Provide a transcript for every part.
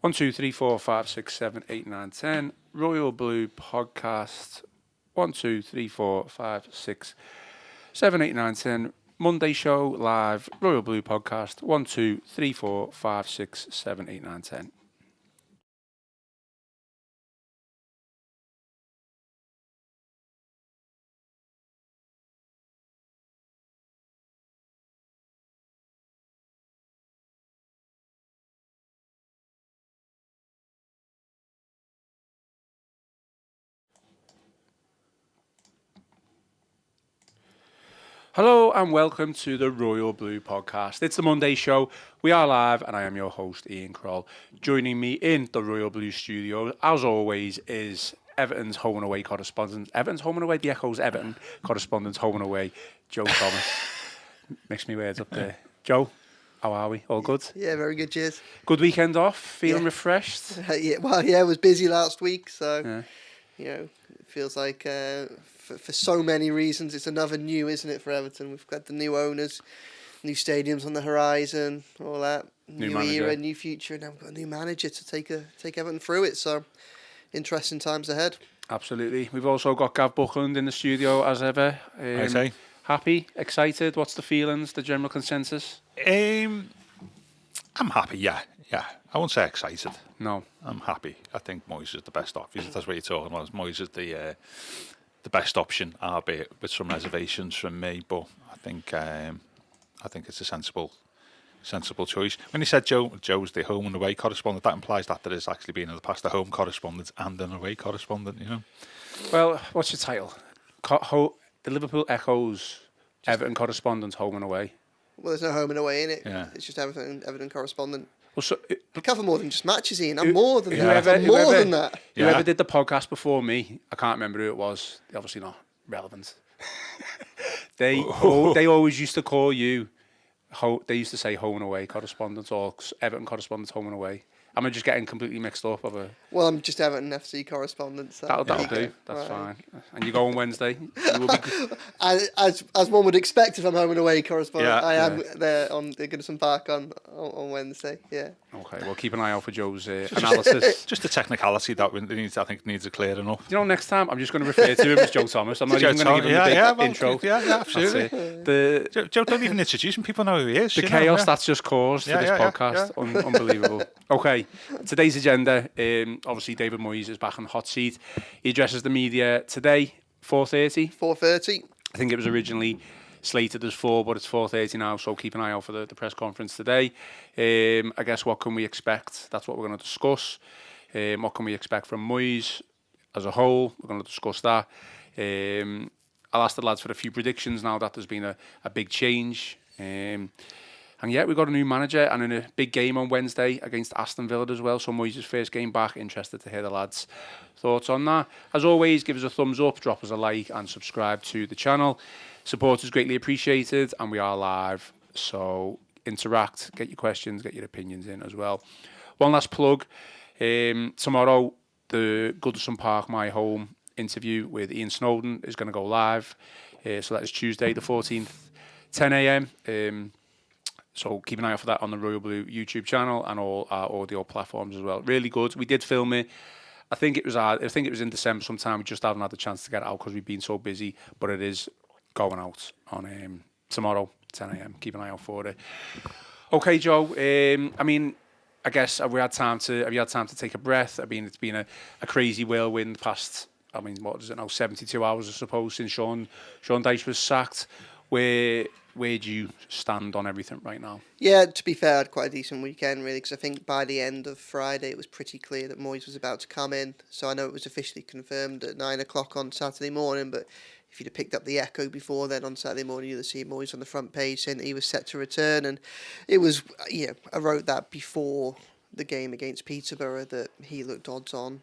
1, 2, 3, 4, 5, 6, 7, 8, 9, 10. Royal Blue Podcast. 1, 2, 3, 4, 5, 6, 7, 8, 9, 10. Monday show live. Royal Blue Podcast. 1, 2, 3, 4, 5, 6, 7, 8, 9, 10. Hello and welcome to the Royal Blue Podcast. It's the Monday show. We are live and I am your host, Ian Croll. Joining me in the Royal Blue studio, as always, is Everton's home and away correspondent. Everton's home and away, the Echo's Everton correspondent, home and away, Joe Thomas. Mixed me words up there. Joe, how are we? All good? Yeah, very good, cheers. Good weekend off? Feeling refreshed? It was busy last week, so, it feels like for so many reasons, it's another new, isn't it, for Everton? We've got the new owners, new stadiums on the horizon, all that. New era, new future, and now we've got a new manager to take Everton through it, so interesting times ahead. Absolutely. We've also got Gav Buckland in the studio, as ever. I say. Happy? Excited? What's the feelings, the general consensus? I'm happy, yeah. I won't say excited. No. I'm happy. I think Moyes is the best option. That's what you're talking about. Moyes is the best option, albeit with some reservations from me. But I think it's a sensible choice. When you said Joe's the home and away correspondent, that implies that there has actually been in the past a home correspondent and an away correspondent. You know. Well, what's your title? The Liverpool Echoes Everton correspondent, home and away. Well, there's no home and away in it. Yeah. It's just Everton correspondent. Well, so, I cover more than just matches, Ian. I'm more than that. Yeah. Whoever did the podcast before me, I can't remember who it was. They're obviously not relevant. They always used to call you. They used to say home and away correspondent or Everton correspondent, home and away. Am I just getting completely mixed up? Well, I'm just Everton FC correspondent. So that'll do. That's fine. And you go on Wednesday. You will be as one would expect if I'm home and away correspondent. I am there on the Goodison Park on Wednesday. Yeah. Okay. Well, keep an eye out for Joe's analysis. Just a technicality that I think needs a clearing up. You know, next time I'm just going to refer to him as Joe Thomas. I'm not even going to give him a big intro. Yeah, absolutely. Joe, don't even introduce him. People know who he is. The chaos that's just caused for this podcast. Unbelievable. Okay. Today's agenda, obviously David Moyes is back on the hot seat. He addresses the media today, 4:30. 4:30. I think it was originally slated as 4, but it's 4:30 now, so keep an eye out for the press conference today. I guess what can we expect? That's what we're going to discuss. What can we expect from Moyes as a whole? We're going to discuss that. I'll ask the lads for a few predictions now that there's been a big change. And yeah, we've got a new manager and in a big game on Wednesday against Aston Villa as well. So Moyes' first game back. Interested to hear the lads' thoughts on that. As always, give us a thumbs up, drop us a like and subscribe to the channel. Support is greatly appreciated and we are live. So interact, get your questions, get your opinions in as well. One last plug. Tomorrow, the Goodison Park, my home interview with Ian Snowden is going to go live. So that is Tuesday the 14th, 10 a.m. So keep an eye out for that on the Royal Blue YouTube channel and all our audio platforms as well. Really good. We did film it. I think it was in December sometime. We just haven't had the chance to get it out because we've been so busy. But it is going out on tomorrow, 10 a.m. Keep an eye out for it. Okay, Joe. I guess have you had time to take a breath? I mean, it's been a crazy whirlwind past. What is it now? 72 hours, I suppose, since Sean Dyche was sacked. Where do you stand on everything right now? Yeah, to be fair, I had quite a decent weekend, really, because I think by the end of Friday, it was pretty clear that Moyes was about to come in. So I know it was officially confirmed at 9 o'clock on Saturday morning, but if you'd have picked up the Echo before then on Saturday morning, you'd have seen Moyes on the front page saying that he was set to return. And it was, I wrote that before the game against Peterborough that he looked odds on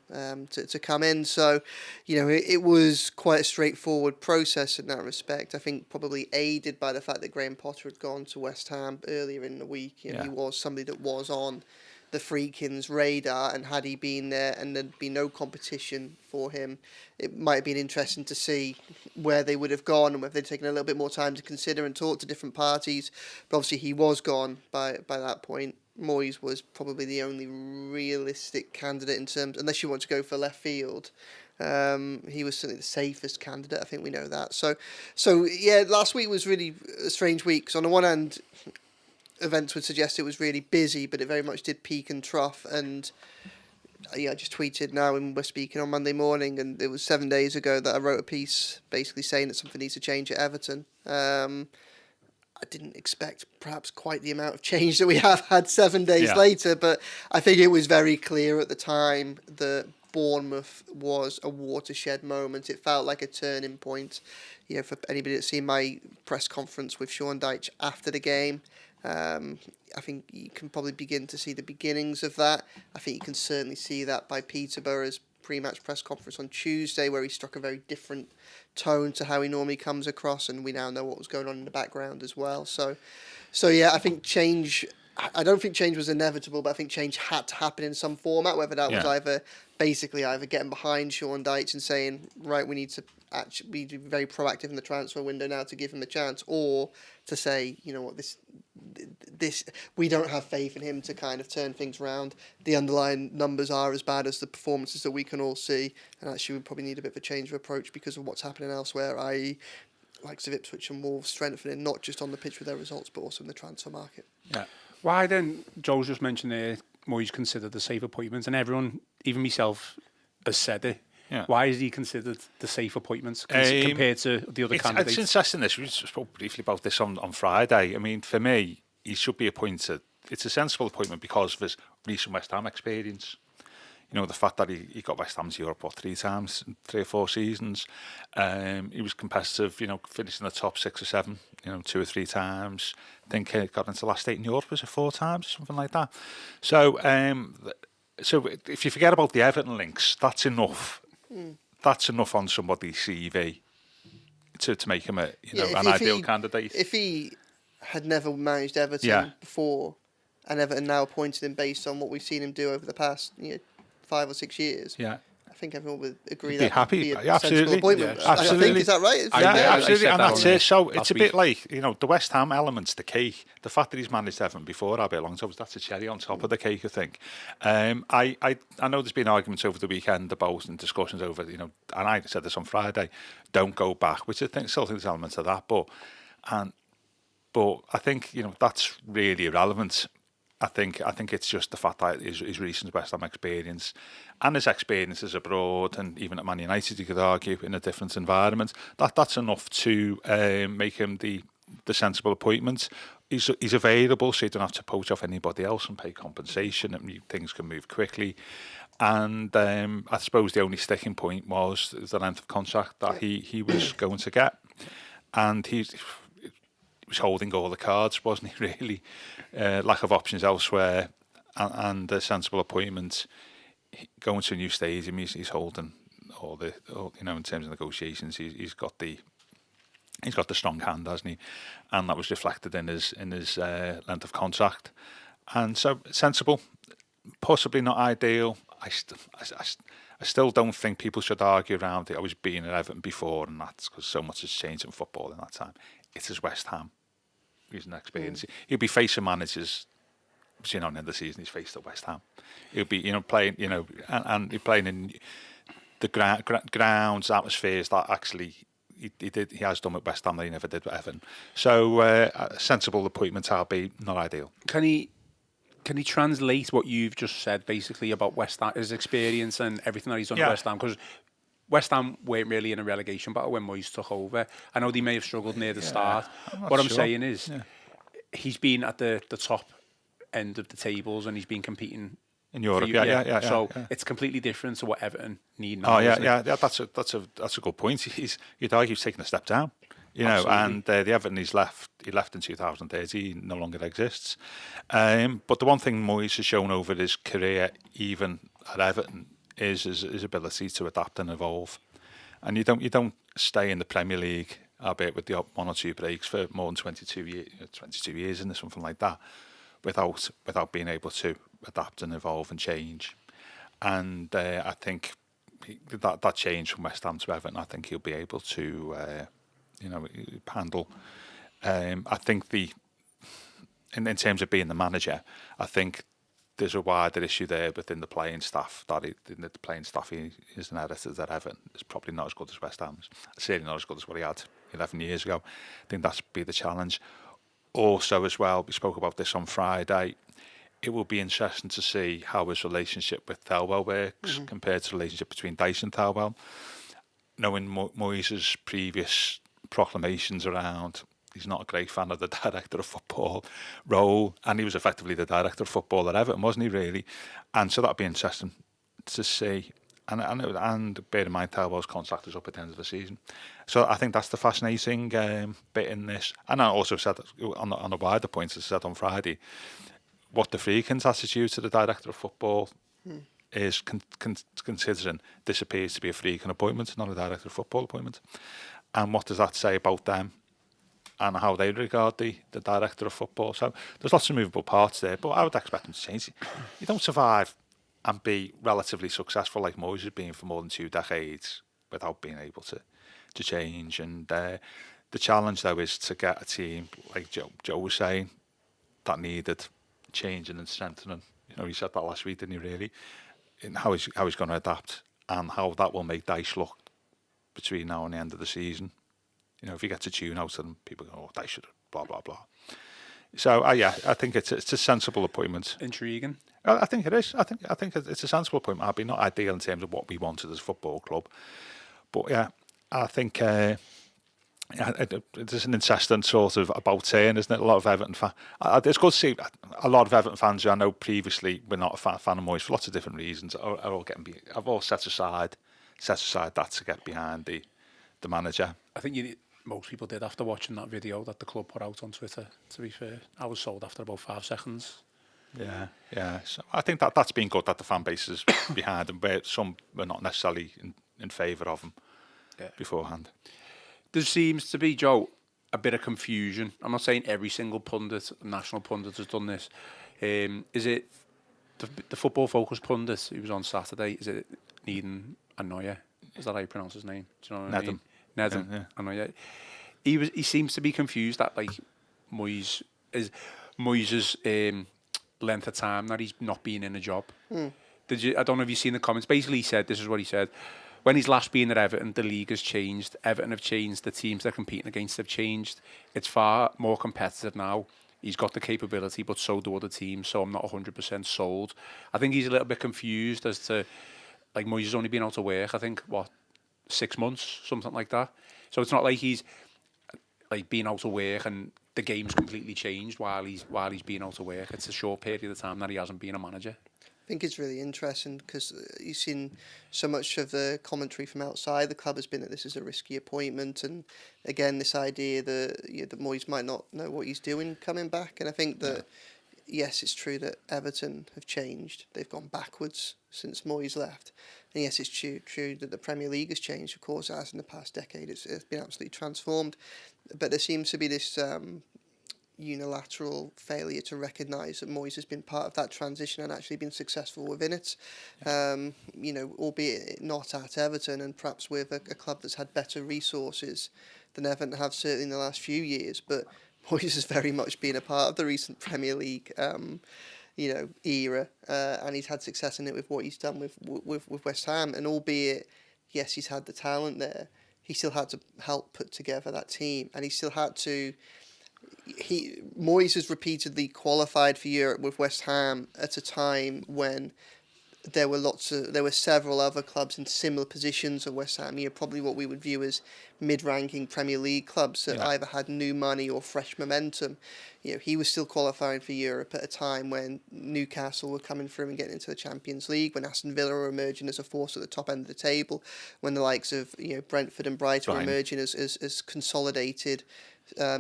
to come in. So, it was quite a straightforward process in that respect. I think probably aided by the fact that Graham Potter had gone to West Ham earlier in the week. He was somebody that was on the Freakins' radar, and had he been there and there'd be no competition for him, it might have been interesting to see where they would have gone and whether they'd taken a little bit more time to consider and talk to different parties. But obviously he was gone by that point. Moyes was probably the only realistic candidate in terms, unless you want to go for left field. He was certainly the safest candidate. I think we know that. So yeah, last week was really a strange week. Because on the one hand, events would suggest it was really busy, but it very much did peak and trough. And I just tweeted now, and we're speaking on Monday morning, and it was 7 days ago that I wrote a piece basically saying that something needs to change at Everton. I didn't expect perhaps quite the amount of change that we have had 7 days later, but I think it was very clear at the time that Bournemouth was a watershed moment. It felt like a turning point. For anybody that's seen my press conference with Sean Dyche after the game, I think you can probably begin to see the beginnings of that. I think you can certainly see that by Peterborough's pre-match press conference on Tuesday, where he struck a very different tone to how he normally comes across, and we now know what was going on in the background as well. So yeah, I think change. I don't think change was inevitable, but I think change had to happen in some format. Whether that was either getting behind Sean Dyche and saying, right, we need to actually be very proactive in the transfer window now to give him a chance, or to say, you know what, this we don't have faith in him to kind of turn things around. The underlying numbers are as bad as the performances that we can all see, and actually we probably need a bit of a change of approach because of what's happening elsewhere, i.e. likes of Ipswich and Wolves strengthening not just on the pitch with their results but also in the transfer market. Yeah. Why then, Joe's just mentioned there, Moyes considered the safe appointment, and everyone, even myself, has said it. Yeah. Why is he considered the safe appointment compared to the other candidates? It's interesting this. We spoke briefly about this on Friday. I mean, for me, he should be appointed. It's a sensible appointment because of his recent West Ham experience. The fact that he got West Ham to Europe 3 times in 3 or 4 seasons. He was competitive, finishing the top 6 or 7, 2 or 3 times. I think he got into the last 8 in Europe, was it 4 times, something like that. So if you forget about the Everton links, that's enough. That's enough on somebody's CV to make him an ideal candidate. If he had never managed Everton before, and Everton now appointed him based on what we've seen him do over the past 5 or 6 years, I think everyone would agree that would be a sensible appointment. Yeah, absolutely. I think, is that right? Absolutely, and that's it. So it's a bit like, the West Ham element's the cake. The fact that he's managed Everton before Abby Alonso, that's a cherry on top of the cake, I think. I know there's been arguments over the weekend about and discussions over, and I said this on Friday, don't go back, which I still think there's elements of that, but I think, that's really irrelevant. I think it's just the fact that his recent West Ham experience and his experiences abroad and even at Man United, you could argue, in a different environment, that's enough to make him the sensible appointment. He's available, so you don't have to poach off anybody else and pay compensation, and things can move quickly. And I suppose the only sticking point was the length of contract that he was going to get, and he was holding all the cards, wasn't he, really? Lack of options elsewhere and a sensible appointment. Going to a new stadium, he's holding all in terms of negotiations, he's got the strong hand, hasn't he? And that was reflected in his length of contract. And so sensible, possibly not ideal. I still don't think people should argue around it. I was being at Everton before, and that's because so much has changed in football in that time. It is West Ham. He's an experience. He'll be facing managers. In the end of the season, he's faced at West Ham. He'll be, playing, and he's playing in the grounds, atmospheres that actually he has done with West Ham that he never did with Everton. So a sensible appointment, I'll be not ideal. Can he translate what you've just said basically about West Ham, his experience and everything that he's done at West Ham? Because West Ham weren't really in a relegation battle when Moyes took over. I know they may have struggled near the start. What I'm saying is, he's been at the top end of the tables and he's been competing in Europe. So it's completely different to what Everton need now. That's a good point. You'd argue he's taken a step down. And the Everton he left in 2013 no longer exists. But the one thing Moyes has shown over his career, even at Everton, is his ability to adapt and evolve. And you don't stay in the Premier League, albeit with the 1 or 2 breaks, for more than 22 years and something like that, without being able to adapt and evolve and change. And I think that change from West Ham to Everton, I think he'll be able to handle. I think in terms of being the manager, I think there's a wider issue there within the playing staff. The playing staff he is an editor at Everton is probably not as good as West Ham's. Certainly not as good as what he had 11 years ago. I think that's be the challenge. Also, as well, we spoke about this on Friday. It will be interesting to see how his relationship with Thelwell works compared to the relationship between Dyche and Thelwell. Knowing Moyes' previous proclamations around, he's not a great fan of the director of football role, and he was effectively the director of football at Everton, wasn't he, really? And so that'd be interesting to see. And bear in mind, Thelwell's contract is up at the end of the season. So I think that's the fascinating bit in this. And I also said, on a wider point, as I said on Friday, what the Freakin's attitude to the director of football is, considering this appears to be a Freakin appointment, not a director of football appointment. And what does that say about them and how they regard the director of football? So there's lots of movable parts there, but I would expect them to change. You don't survive and be relatively successful like Moyes has been for more than 2 decades without being able to change. And the challenge, though, is to get a team, like Joe was saying, that needed changing and strengthening. He said that last week, didn't he, really? In how he's going to adapt and how that will make Dyche look between now and the end of the season. If he gets a tune out of them, people go, oh, Dyche should blah, blah, blah. So, yeah, I think it's a sensible appointment. Intriguing. I think it is. I think it's a sensible appointment. I'd be not ideal in terms of what we wanted as a football club. But, yeah, I think it's an incessant sort of about turn, isn't it? A lot of Everton fans. It's good to see a lot of Everton fans who I know previously were not a fan of Moyes for lots of different reasons. Are all I've all set aside that to get behind the manager. I think most people did after watching that video that the club put out on Twitter. To be fair, I was sold after about 5 seconds. Yeah. So I think that's been good that the fan base is behind him, where some were not necessarily in favour of him beforehand. There seems to be, Joe, a bit of confusion. I'm not saying every single national pundit has done this. Is it the Football Focus pundit who was on Saturday? Is it Needham Anoya? Is that how you pronounce his name? Do you know what I mean? Needham Anoya. He seems to be confused that Moyes' length of time that he's not been in a job. I don't know if you've seen the comments. Basically, he said, this is what he said. When he's last been at Everton, the league has changed. Everton have changed. The teams they're competing against have changed. It's far more competitive now. He's got the capability, but so do other teams. So I'm not 100% sold. I think he's a little bit confused as to, Moyes has only been out of work, I think, 6 months, something like that. So it's not like he's been out of work and the game's completely changed while he's been out of work. It's a short period of time that he hasn't been a manager. I think it's really interesting because you've seen so much of the commentary from outside the club has been that this is a risky appointment, and again this idea that Moyes might not know what he's doing coming back. And I think that yes, it's true that Everton have changed; they've gone backwards since Moyes left. And yes, it's true that the Premier League has changed. Of course, as in the past decade, it's been absolutely transformed. But there seems to be this unilateral failure to recognise that Moyes has been part of that transition and actually been successful within it. Albeit not at Everton and perhaps with a club that's had better resources than Everton have certainly in the last few years. But Moyes has very much been a part of the recent Premier League era, and he's had success in it with what he's done with West Ham. And albeit, yes, he's had the talent there, he still had to help put together that team, and he still had to. Moyes has repeatedly qualified for Europe with West Ham at a time when there were several other clubs in similar positions of West Ham. Probably what we would view as mid-ranking Premier League clubs that either had new money or fresh momentum. He was still qualifying for Europe at a time when Newcastle were coming through and getting into the Champions League, when Aston Villa were emerging as a force at the top end of the table, when the likes of Brentford and Brighton were emerging as consolidated,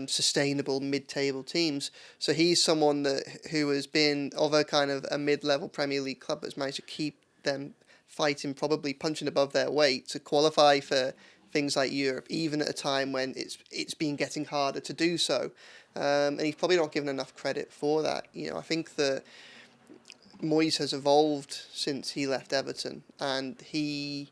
sustainable mid-table teams. So he's someone who has been of a kind of a mid-level Premier League club that's managed to keep them fighting, probably punching above their weight to qualify for things like Europe, even at a time when it's been getting harder to do so. And he's probably not given enough credit for that. I think that Moyes has evolved since he left Everton, and he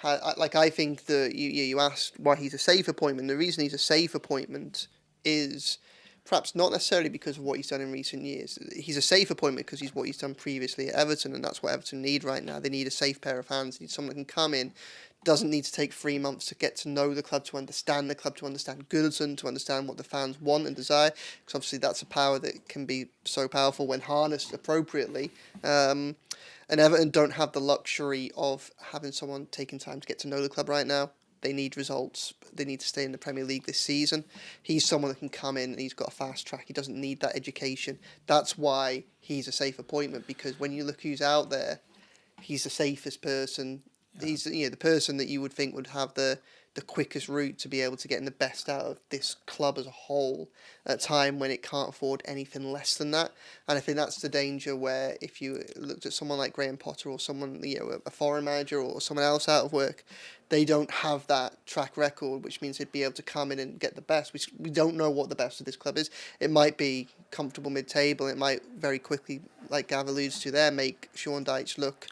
I think that you asked why he's a safe appointment. The reason he's a safe appointment is perhaps not necessarily because of what he's done in recent years. He's a safe appointment because he's what he's done previously at Everton, and that's what Everton need right now. They need a safe pair of hands. They need someone that can come in, doesn't need to take 3 months to get to know the club, to understand the club, to understand Goodison, to understand what the fans want and desire, because obviously that's a power that can be so powerful when harnessed appropriately. And Everton don't have the luxury of having someone taking time to get to know the club right now. They need results. They need to stay in the Premier League this season. He's someone that can come in and he's got a fast track. He doesn't need that education. That's why he's a safe appointment, because when you look who's out there, he's the safest person. Yeah. He's the person that you would think would have the quickest route to be able to get the best out of this club as a whole at a time when it can't afford anything less than that. And I think that's the danger, where if you looked at someone like Graham Potter or someone, a foreign manager or someone else out of work, they don't have that track record, which means they'd be able to come in and get the best. We don't know what the best of this club is. It might be comfortable mid-table. It might very quickly, like Gav alludes to there, make Sean Dyche look,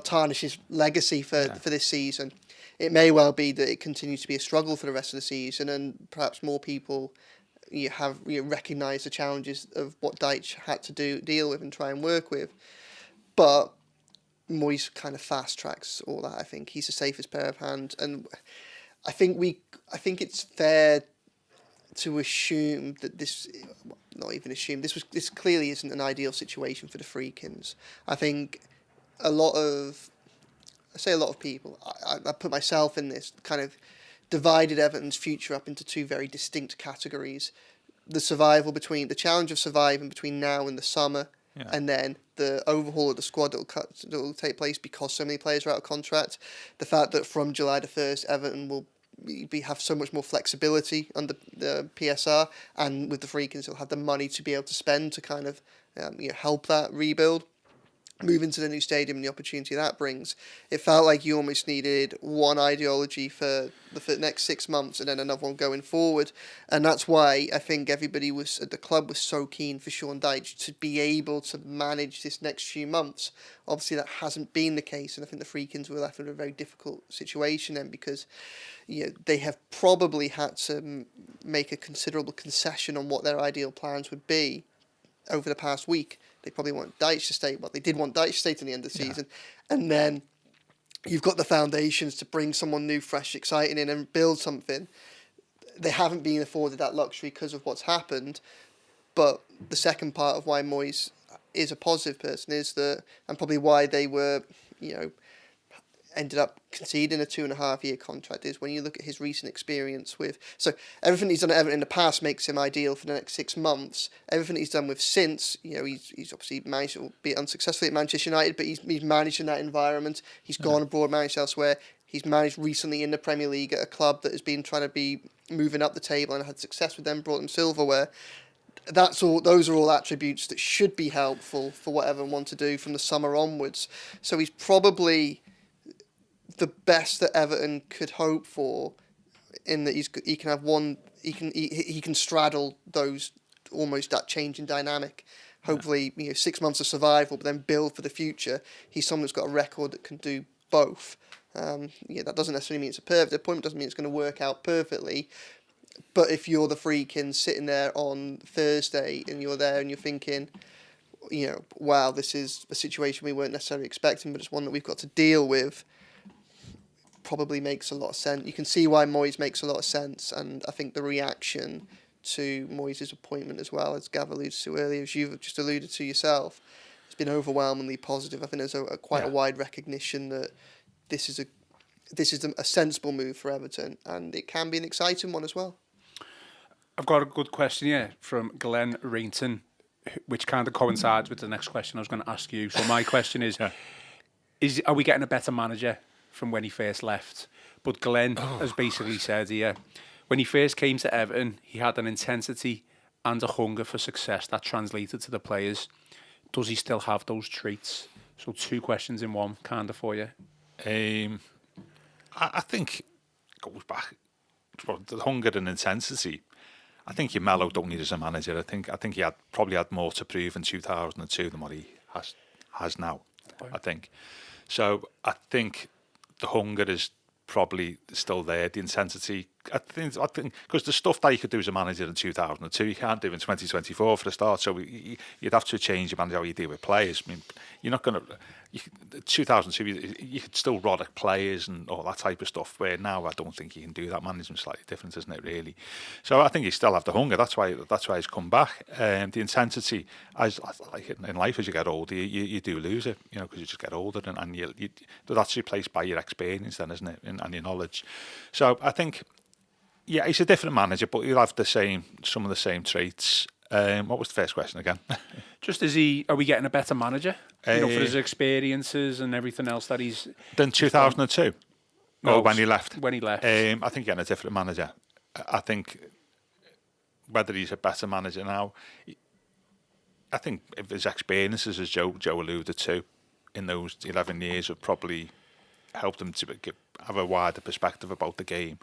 tarnish his legacy for this season. It may well be that it continues to be a struggle for the rest of the season, and perhaps more people recognise the challenges of what Dyche had to deal with and try and work with. But Moyes kind of fast tracks all that. I think he's the safest pair of hands, and I think it's fair to assume that this clearly isn't an ideal situation for the Freakins. I think a lot of people, I put myself in this, kind of divided Everton's future up into two very distinct categories. The challenge of surviving between now and the summer, and then the overhaul of the squad that will take place because so many players are out of contract. The fact that from July the 1st, Everton will have so much more flexibility under the PSR, and with the Freakins, they'll have the money to be able to spend to kind of help that rebuild. Move into the new stadium and the opportunity that brings. It felt like you almost needed one ideology for the next 6 months and then another one going forward. And that's why I think everybody at the club was so keen for Sean Dyche to be able to manage this next few months. Obviously that hasn't been the case, and I think the Freakins were left in a very difficult situation then, because they have probably had to make a considerable concession on what their ideal plans would be over the past week. They probably want Dyche to stay. Well, they did want Dyche to stay to the end of the season. And then you've got the foundations to bring someone new, fresh, exciting in and build something. They haven't been afforded that luxury because of what's happened. But the second part of why Moyes is a positive person is that, and probably why they were, ended up conceding a 2.5-year contract, is when you look at his recent experience with... So everything he's done at Everton in the past makes him ideal for the next 6 months. Everything he's done with since, he's obviously managed, albeit unsuccessfully at Manchester United, but he's managed in that environment. He's gone abroad, managed elsewhere. He's managed recently in the Premier League at a club that has been trying to be moving up the table and had success with them, brought them silverware. Those are all attributes that should be helpful for what Everton want to do from the summer onwards. So he's probably the best that Everton could hope for, in that he can straddle those, almost that change in dynamic. Hopefully, 6 months of survival, but then build for the future. He's someone who's got a record that can do both. That doesn't necessarily mean it's a perfect appointment. Doesn't mean it's going to work out perfectly. But if you're the Freakins sitting there on Thursday and you're there and you're thinking, wow, this is a situation we weren't necessarily expecting, but it's one that we've got to deal with, probably makes a lot of sense. You can see why Moyes makes a lot of sense, and I think the reaction to Moyes' appointment as well, as Gav alluded to earlier, as you've just alluded to yourself, has been overwhelmingly positive. I think there's quite a wide recognition that this is a sensible move for Everton, and it can be an exciting one as well. I've got a good question here from Glenn Rainton, which kind of coincides with the next question I was going to ask you. So my question is, are we getting a better manager from when he first left? But Glenn has basically said here, when he first came to Everton, he had an intensity and a hunger for success that translated to the players. Does he still have those traits? So 2 questions in one, kind of, for you. I think it goes back to the hunger and intensity. I think Mello don't need as a manager. I think he probably had more to prove in 2002 than what he has now. I think. So I think the hunger is probably still there. The intensity I think because the stuff that you could do as a manager in 2002, you can't do in 2024 for a start. So you'd have to change your manager how you deal with players. I mean, you're not going to. 2002, you could still rod at players and all that type of stuff. Where now, I don't think you can do that. Management's slightly different, isn't it? Really. So I think you still have the hunger. That's why he's come back. The intensity, as like in life, as you get older, you do lose it. You know, because you just get older, and that's replaced by your experience, then, isn't it? And your knowledge. So I think. Yeah, he's a different manager, but he'll have some of the same traits. What was the first question again? Just are we getting a better manager? For his experiences and everything else that he's... Than 2002? No, when he left? When he left. I think getting a different manager. I think whether he's a better manager now, I think if his experiences, as Joe alluded to, in those 11 years have probably helped him to have a wider perspective about the game.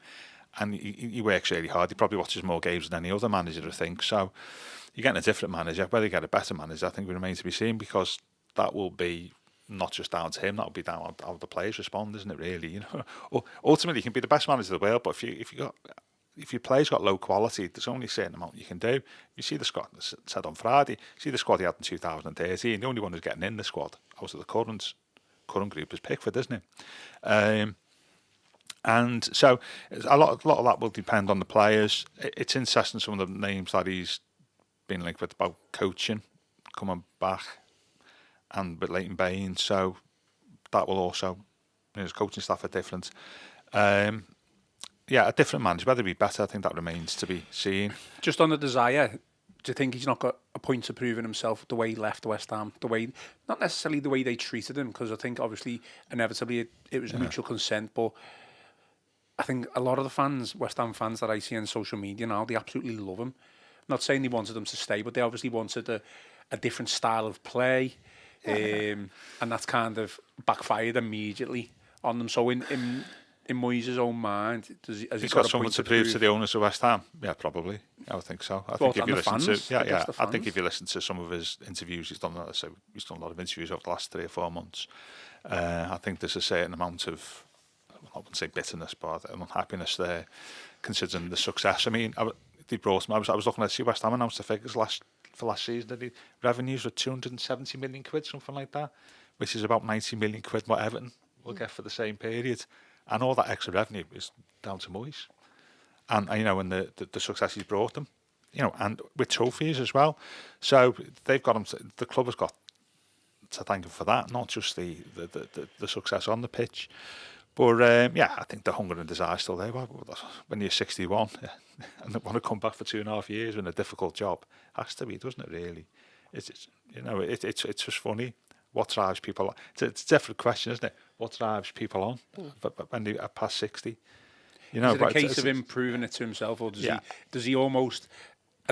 And he works really hard. He probably watches more games than any other manager, I think. So you're getting a different manager. Whether you get a better manager, I think will remain to be seen, because that will be not just down to him. That will be down how the players respond, isn't it? Really, ultimately, you can be the best manager in the world, but if your players got low quality, there's only a certain amount you can do. You see the squad said on Friday. See the squad he had in 2013. The only one who's getting in the squad out of the current group is Pickford, isn't it? And so a lot of that will depend on the players. It's interesting, some of the names that he's been linked with about coaching, coming back, and with Leighton Baines. So that will also, his coaching staff are different. A different manager. Whether he be better, I think that remains to be seen. Just on the desire, do you think he's not got a point to prove in himself the way he left West Ham? Not necessarily the way they treated him, because I think obviously inevitably it was mutual consent, but I think a lot of the West Ham fans that I see on social media now, they absolutely love him. Not saying they wanted him to stay, but they obviously wanted a different style of play, and that's kind of backfired immediately on them. So in Moyes' own mind, has he got something to prove to the owners of West Ham? Yeah, probably. I would think so. I think if you listen to some of his interviews, he's done a lot of interviews over the last 3 or 4 months. I think there's a certain amount of, I wouldn't say bitterness, but unhappiness there, considering the success. I mean, they brought him. I was looking at West Ham announced the figures for last season. The revenues were 270 million quid, something like that, which is about 90 million quid what Everton will get for the same period. And all that extra revenue is down to Moyes, and and the success he's brought them, and with trophies as well. So they've got him. The club has got to thank him for that, not just the success on the pitch. But I think the hunger and desire is still there. When you're 61 and want to come back for 2.5 years in a difficult job, has to be, doesn't it? Really, it's just funny. What drives people? It's a different question, isn't it? What drives people on? But when they are past 60, is it a case of him proving it to himself, or does he almost?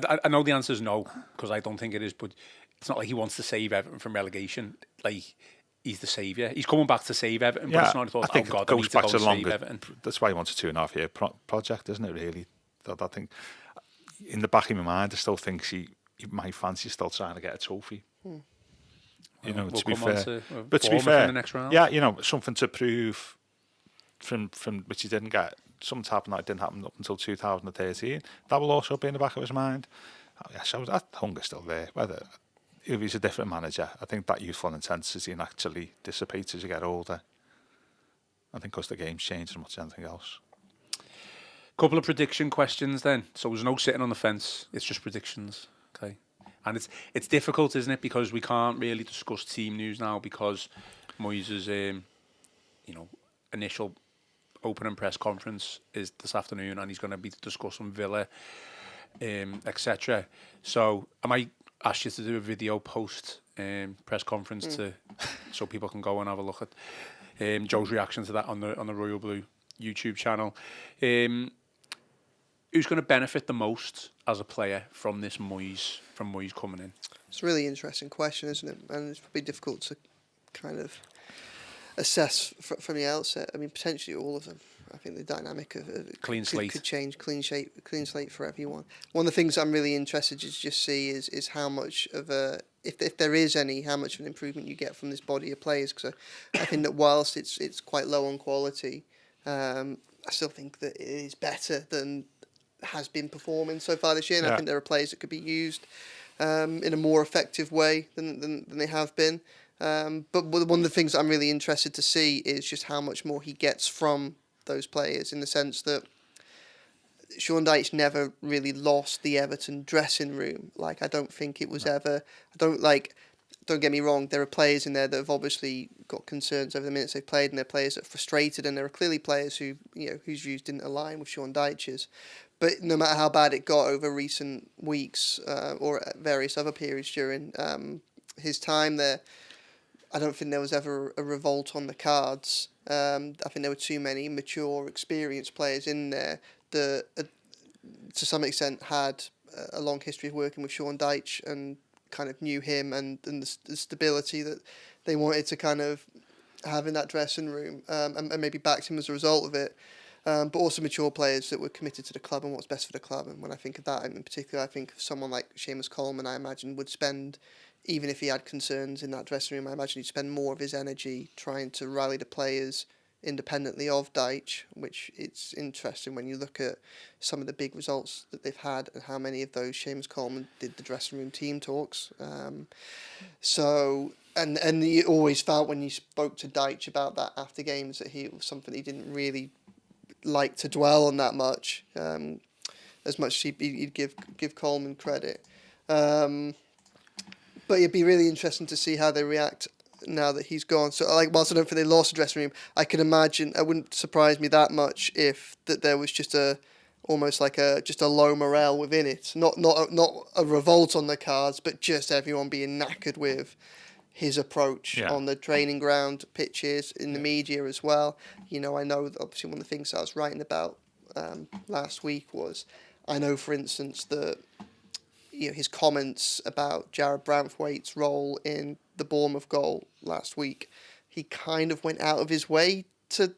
I know the answer is no, because I don't think it is. But it's not like he wants to save Everton from relegation. Like, he's the saviour. He's coming back to save Everton, but it's not thought, I need to go and save Everton. That's why he wants a 2.5 year project, isn't it, really? I think in the back of my mind, I still think he might fancy still trying to get a trophy. We'll to be fair. But to be fair, in the next round. Something to prove from which he didn't get. Something's happened that didn't happen up until 2013. That will also be in the back of his mind. So that hunger's still there. Whether if he's a different manager, I think that youthful intensity naturally dissipates as you get older. I think because the game's changed as much as anything else. Couple of prediction questions then. So there's no sitting on the fence. It's just predictions. Okay. And it's difficult, isn't it? Because we can't really discuss team news now because Moyes' initial opening press conference is this afternoon, and he's going to be discussing Villa, etc. So I might ask you to do a video post press conference so people can go and have a look at Joe's reaction to that on the Royal Blue YouTube channel. Who's going to benefit the most as a player from Moyes coming in? It's a really interesting question, isn't it? And it's probably difficult to kind of assess from the outset. I mean, potentially all of them. I think the dynamic of clean slate could change. Clean slate for everyone. One of the things I'm really interested to just see is how much of a, if there is any, how much of an improvement you get from this body of players. Because I think that whilst it's quite low on quality, I still think that it is better than has been performing so far this year, and I think there are players that could be used in a more effective way than they have been. But one of the things that I'm really interested to see is just how much more he gets from those players, in the sense that Sean Dyche never really lost the Everton dressing room. Like, I don't think it was ever... Don't get me wrong, there are players in there that have obviously got concerns over the minutes they've played, and they're players that are frustrated, and there are clearly players who, whose views didn't align with Sean Dyche's. But no matter how bad it got over recent weeks or at various other periods during his time there, I don't think there was ever a revolt on the cards. I think there were too many mature, experienced players in there that, to some extent, had a long history of working with Sean Dyche and kind of knew him and the stability that they wanted to kind of have in that dressing room, and maybe backed him as a result of it. But also mature players that were committed to the club and what's best for the club. And when I think of that, and in particular, I think of someone like Seamus Coleman, I imagine would spend, even if he had concerns in that dressing room, I imagine he'd spend more of his energy trying to rally the players independently of Dyche, which it's interesting when you look at some of the big results that they've had and how many of those Seamus Coleman did the dressing room team talks. And you always felt when you spoke to Dyche about that after games that it was something he didn't really like to dwell on that much, as much as he'd give Coleman credit. But it'd be really interesting to see how they react now that he's gone. So, whilst I don't think they lost the dressing room, I can imagine, it wouldn't surprise me that much if that there was just almost like a low morale within it. Not a revolt on the cards, but just everyone being knackered with his approach on the training ground, pitches, in the media as well. I know that obviously one of the things I was writing about last week was, I know, for instance, that his comments about Jared Branthwaite's role in the Bournemouth goal last week, he kind of went out of his way to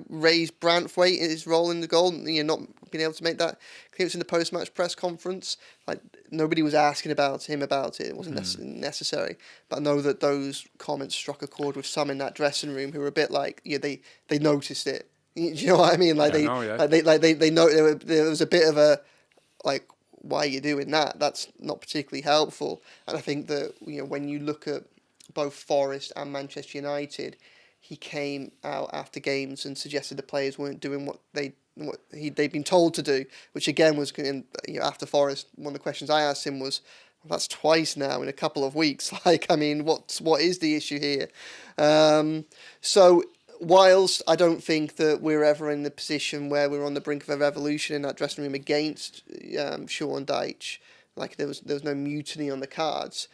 raise Branthwaite in his role in the goal, not being able to make that clearance in the post-match press conference. Like, nobody was asking him about it. It wasn't necessary. But I know that those comments struck a chord with some in that dressing room who were a bit like, they noticed it. Do you know what I mean? Like, they know there was a bit of a, like, why are you doing that? That's not particularly helpful. And I think that when you look at both Forest and Manchester United, he came out after games and suggested the players weren't doing what they'd been told to do, which again was, after Forest, one of the questions I asked him was, well, that's twice now in a couple of weeks. Like, I mean, what is the issue here? So whilst I don't think that we're ever in the position where we're on the brink of a revolution in that dressing room against Sean Dyche, like there was no mutiny on the cards,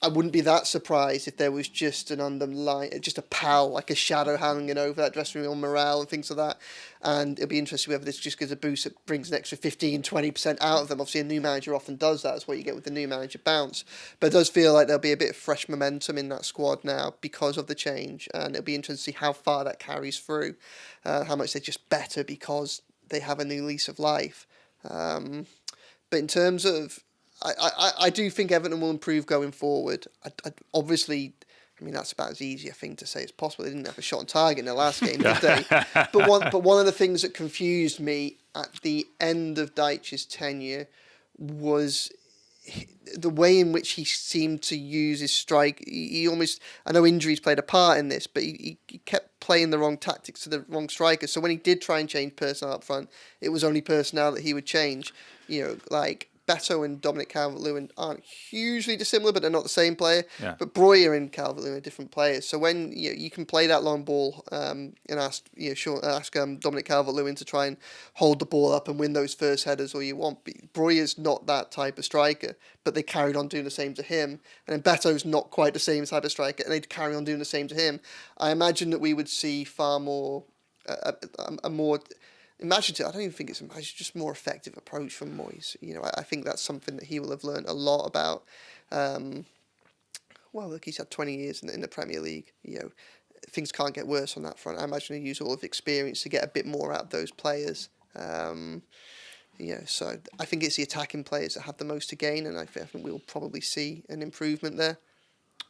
I wouldn't be that surprised if there was just just a pall, like a shadow hanging over that dressing room on morale and things like that. And it'll be interesting whether this just gives a boost that brings an extra 15-20% out of them. Obviously, a new manager often does that. That's what you get with the new manager bounce. But it does feel like there'll be a bit of fresh momentum in that squad now because of the change. And it'll be interesting to see how far that carries through, how much they're just better because they have a new lease of life. But in terms of... I do think Everton will improve going forward. Obviously, I mean, that's about as easy a thing to say as possible. They didn't have a shot on target in their last game, did they? But one of the things that confused me at the end of Dyche's tenure was the way in which he seemed to use his strike. He almost, I know injuries played a part in this, but he kept playing the wrong tactics to the wrong strikers. So when he did try and change personnel up front, it was only personnel that he would change. Like Beto and Dominic Calvert-Lewin aren't hugely dissimilar, but they're not the same player. Yeah. But Breuer and Calvert-Lewin are different players. So when you can play that long ball and ask Dominic Calvert-Lewin to try and hold the ball up and win those first headers all you want. Breuer's not that type of striker, but they carried on doing the same to him. And then Beto's not quite the same type of striker, and they'd carry on doing the same to him. I imagine that we would see far more a more imaginative, I don't even think it's just more effective approach from Moyes. I think that's something that he will have learned a lot about. Well, look, he's had 20 years in the Premier League. Things can't get worse on that front. I imagine he'll use all of the experience to get a bit more out of those players. So I think it's the attacking players that have the most to gain, and I think we'll probably see an improvement there.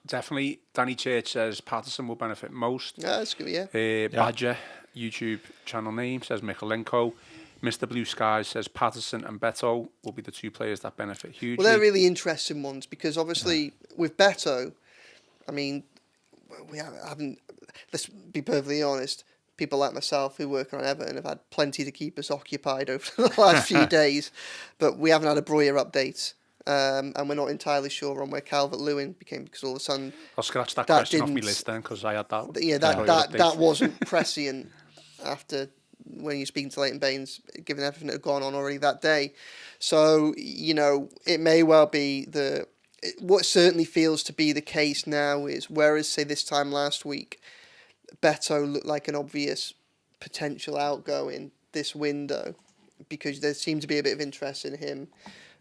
Definitely. Danny Church says Patterson will benefit most. Yeah, that's good, yeah. Badger YouTube channel name says Mikalenko. Mr. Blue Sky says Patterson and Beto will be the two players that benefit hugely. Well, they're really interesting ones because obviously with Beto, I mean, we haven't. Let's be perfectly honest. People like myself who work on Everton have had plenty to keep us occupied over the last few days, but we haven't had a Breuer update. And we're not entirely sure on where Calvert-Lewin became, because all of a sudden I'll scratch that question off my list then, because I had that. Yeah, that wasn't prescient after when you're speaking to Leighton Baines, given everything that had gone on already that day. So, you know, it may well be what certainly feels to be the case now is, whereas, say, this time last week, Beto looked like an obvious potential outgoing this window because there seemed to be a bit of interest in him.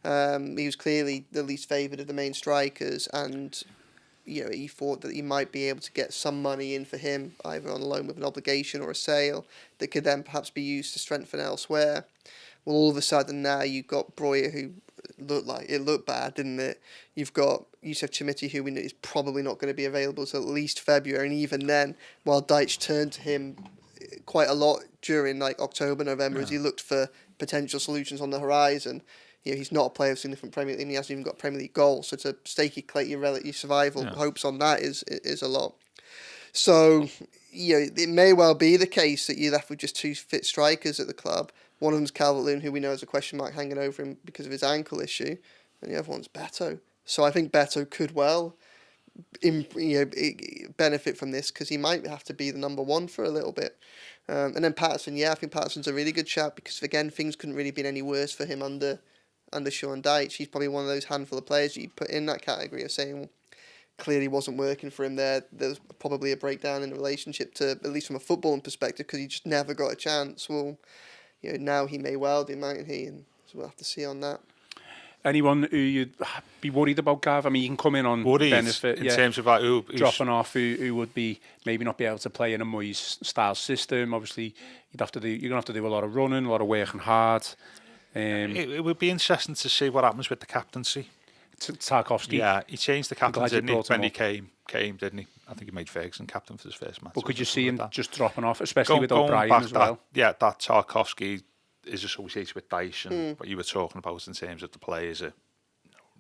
He was clearly the least favoured of the main strikers, and you know, he thought that he might be able to get some money in for him, either on loan with an obligation or a sale, that could then perhaps be used to strengthen elsewhere. Well, all of a sudden now you've got Breuer, who looked bad, didn't it? You've got Yusuf Chimiti, who we know is probably not going to be available till at least February, and even then, while Deitch turned to him quite a lot during like October, November, as he looked for potential solutions on the horizon. You know, he's not a player of significant Premier League, and he hasn't even got Premier League goals. So to stake your survival hopes on that is a lot. So, you know, it may well be the case that you're left with just two fit strikers at the club. One of them's Calvert-Lewin, who we know has a question mark hanging over him because of his ankle issue, and the other one's Beto. So I think Beto could well, benefit from this because he might have to be the number one for a little bit. And then Patterson, I think Patterson's a really good shout because again, things couldn't really been any worse for him under Sean Dyche. He's probably one of those handful of players that you put in that category of saying, well, clearly wasn't working for him there. There's probably a breakdown in the relationship to, at least from a footballing perspective, because he just never got a chance. Well, you know, now he may well do, mightn't he? And so we'll have to see on that. Anyone who you'd be worried about, Gav? I mean, you can come in on benefit in terms of like who's dropping off, who would be maybe not be able to play in a Moyes style system. Obviously, you're gonna have to do a lot of running, a lot of working hard. It would be interesting to see what happens with the captaincy. Tarkowski. Yeah, he changed the captain, didn't he, when he came, didn't he? I think he made Ferguson captain for his first match. But could you see him just dropping off, especially with O'Brien as well? That Tarkowski is associated with Dyche, and what you were talking about in terms of the players,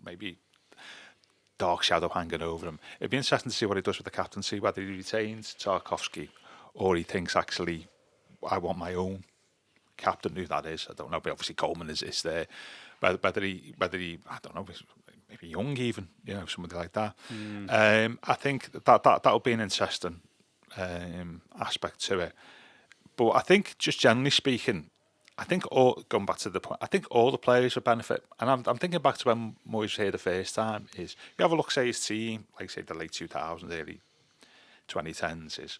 maybe dark shadow hanging over him. It'd be interesting to see what he does with the captaincy, whether he retains Tarkowski or he thinks, actually, I want my own captain, who that is, I don't know, but obviously Coleman is there. Whether he, I don't know, maybe Young even, you know, somebody like that. I think that'll be an interesting aspect to it. But I think, just generally speaking, I think going back to the point, I think all the players would benefit. And I'm thinking back to when Moyes was here the first time. Is you have a look, say his team, like say the late 2000s, early 2010s, is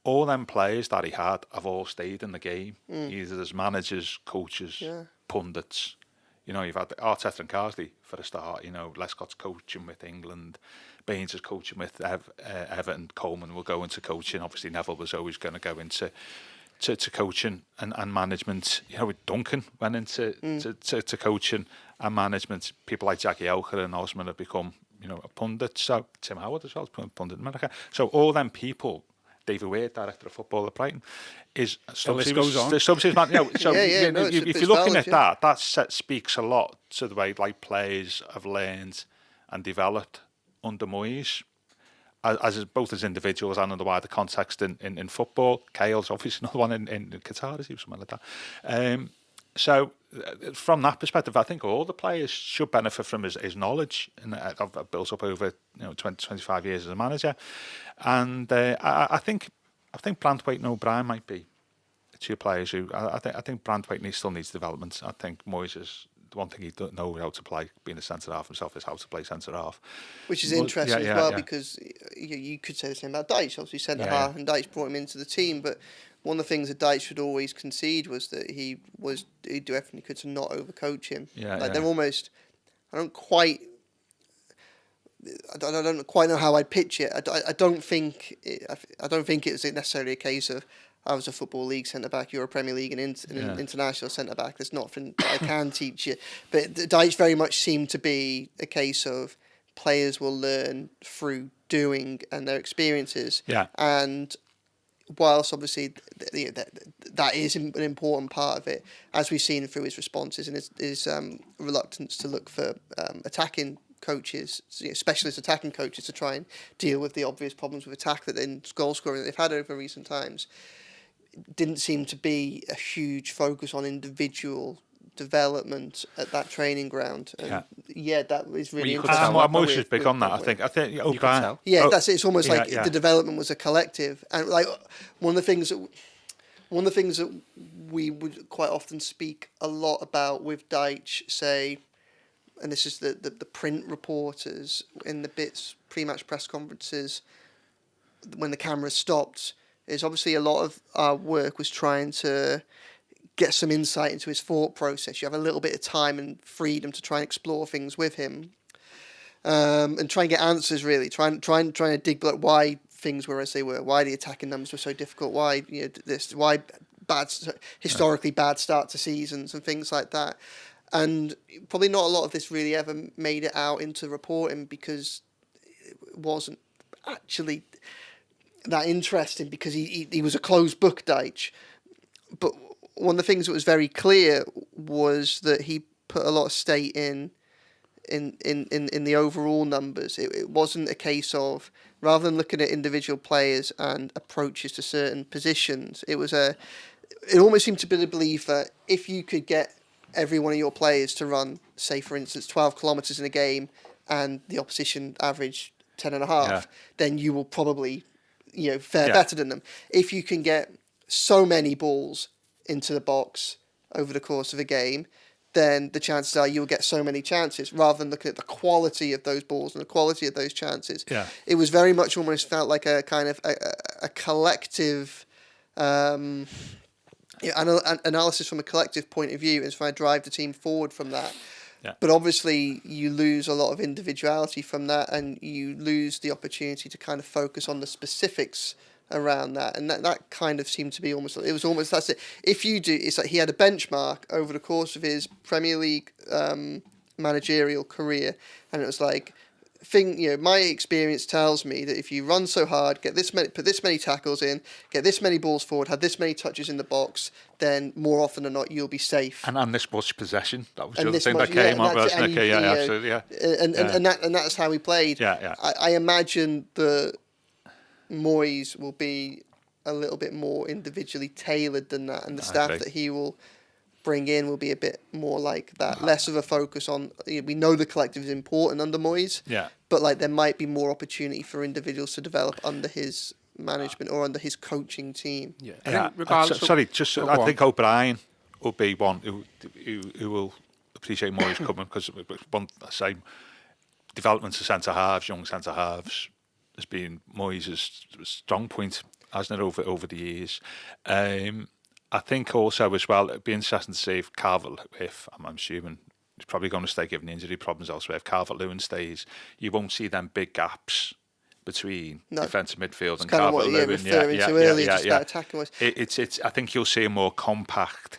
all them players that he had have all stayed in the game, either as managers, coaches, pundits. You know, you've had Arteta and Carsley for a start. You know, Lescott's coaching with England, Baines is coaching with Everton, Coleman will go into coaching. Obviously, Neville was always going to go into to coaching and management. You know, Duncan went into to coaching and management. People like Jackie Elker and Osman have become, you know, a pundit. So Tim Howard as well, pundit in America. So all them people. David Wade, director of football at Brighton, is the list goes on. If you're looking at that speaks a lot to the way like players have learned and developed under Moyes, as both as individuals and in the wider context in football. Kale's obviously another one in Qatar, is he, something like that. So from that perspective, I think all the players should benefit from his knowledge, and I've built up over 25 years as a manager, and I think Branthwaite and O'Brien might be two players who I think Branthwaite still needs development. I think Moyes is the one thing he doesn't know how to play, being a centre half himself, is how to play centre half, which is interesting as well because you could say the same about Dyche, obviously centre half, and Dyche brought him into the team, but. One of the things that Dyche would always concede was that he'd do everything he could to not overcoach him. They're almost. I don't quite know how I'd pitch it. I don't think it was necessarily a case of I was a Football League centre back, you're a Premier League and an international centre back. There's nothing I can teach you. But Dyche very much seemed to be a case of players will learn through doing and their experiences. Yeah. And whilst obviously that is an important part of it, as we've seen through his responses and his reluctance to look for attacking coaches, specialist attacking coaches, to try and deal with the obvious problems with attack goal scoring that they've had over recent times, didn't seem to be a huge focus on individual development at that training ground. And that was really interesting. Moyes was big on that. I think O'Brien. Yeah, that's it. It's almost like the development was a collective, and like one of the things that we would quite often speak a lot about with Deitch, say, and this is the print reporters in the bits pre-match press conferences when the cameras stopped, is obviously a lot of our work was trying to get some insight into his thought process. You have a little bit of time and freedom to try and explore things with him, and try and get answers. Really, trying to dig like why things were as they were, why the attacking numbers were so difficult, why why historically bad start to seasons and things like that. And probably not a lot of this really ever made it out into reporting because it wasn't actually that interesting, because he was a closed book, Deitch. But one of the things that was very clear was that he put a lot of stake in the overall numbers. It wasn't a case of, rather than looking at individual players and approaches to certain positions, it almost seemed to be the belief that if you could get every one of your players to run, say for instance, 12 kilometres in a game and the opposition average 10.5, then you will probably fare better than them. If you can get so many balls into the box over the course of a game, then the chances are you'll get so many chances, rather than looking at the quality of those balls and the quality of those chances. It was very much almost felt like a kind of a collective analysis from a collective point of view, and trying to drive the team forward from that. But obviously you lose a lot of individuality from that, and you lose the opportunity to kind of focus on the specifics around that, and that kind of seemed to be almost that's it. If you do, it's like he had a benchmark over the course of his Premier League managerial career, and it was like, my experience tells me that if you run so hard, put this many tackles in, get this many balls forward, have this many touches in the box, then more often than not you'll be safe. And this much possession. That was the other thing that came up, wasn't it? Absolutely, And that's how we played. I imagine that Moyes will be a little bit more individually tailored than that, and the staff that he will bring in will be a bit more like that, less of a focus on, we know the collective is important under Moyes, but like there might be more opportunity for individuals to develop under his management or under his coaching team. I think O'Brien will be one who will appreciate Moyes coming, because development of centre halves, young centre halves, has been Moyes' strong point, hasn't it, over the years. I think also as well, it'd be interesting to see if if I'm assuming he's probably going to stay given injury problems elsewhere, if Calvert-Lewin stays, you won't see them big gaps between defensive midfield and Calvert-Lewin. I think you'll see a more compact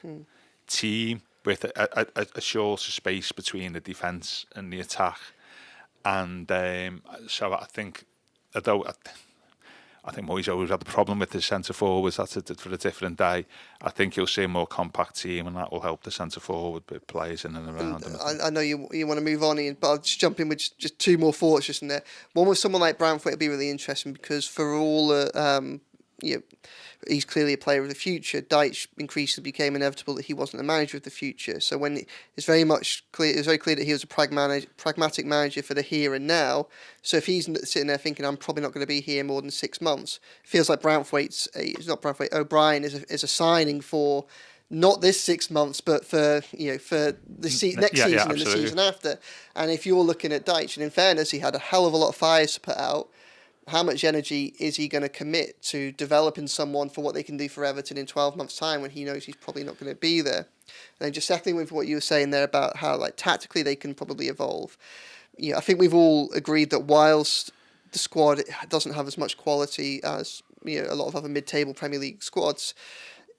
team with a shorter space between the defence and the attack. And so I think, although I think Moyes always had the problem with his centre forwards. That's for a different day. I think you'll see a more compact team, and that will help the centre forward players in and around. I know you want to move on, Ian, but I'll just jump in with just two more thoughts just in there. One with someone like Branthwaite would be really interesting, because for all he's clearly a player of the future. Deitch increasingly became inevitable that he wasn't a manager of the future. So when it's very clear that he was a pragmatic manager for the here and now. So if he's sitting there thinking, I'm probably not going to be here more than 6 months, it feels like O'Brien is a signing for not this 6 months, but for next season and the season after. And if you're looking at Deitch, and in fairness, he had a hell of a lot of fires to put out. How much energy is he going to commit to developing someone for what they can do for Everton in 12 months' time, when he knows he's probably not going to be there? And then just secondly, with what you were saying there about how tactically they can probably evolve. I think we've all agreed that whilst the squad doesn't have as much quality as a lot of other mid-table Premier League squads,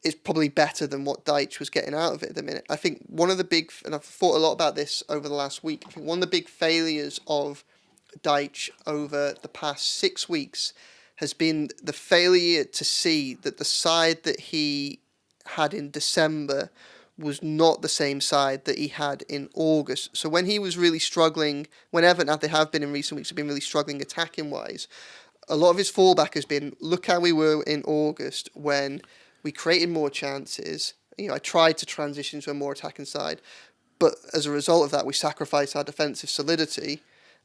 it's probably better than what Deitch was getting out of it at the minute. I think one of the big, and I've thought a lot about this over the last week, I think one of the big failures of Deitch over the past 6 weeks has been the failure to see that the side that he had in December was not the same side that he had in August. So when he was really struggling, when Everton, they have been in recent weeks, have been really struggling attacking-wise, a lot of his fallback has been, look how we were in August when we created more chances. I tried to transition to a more attacking side, but as a result of that, we sacrificed our defensive solidity,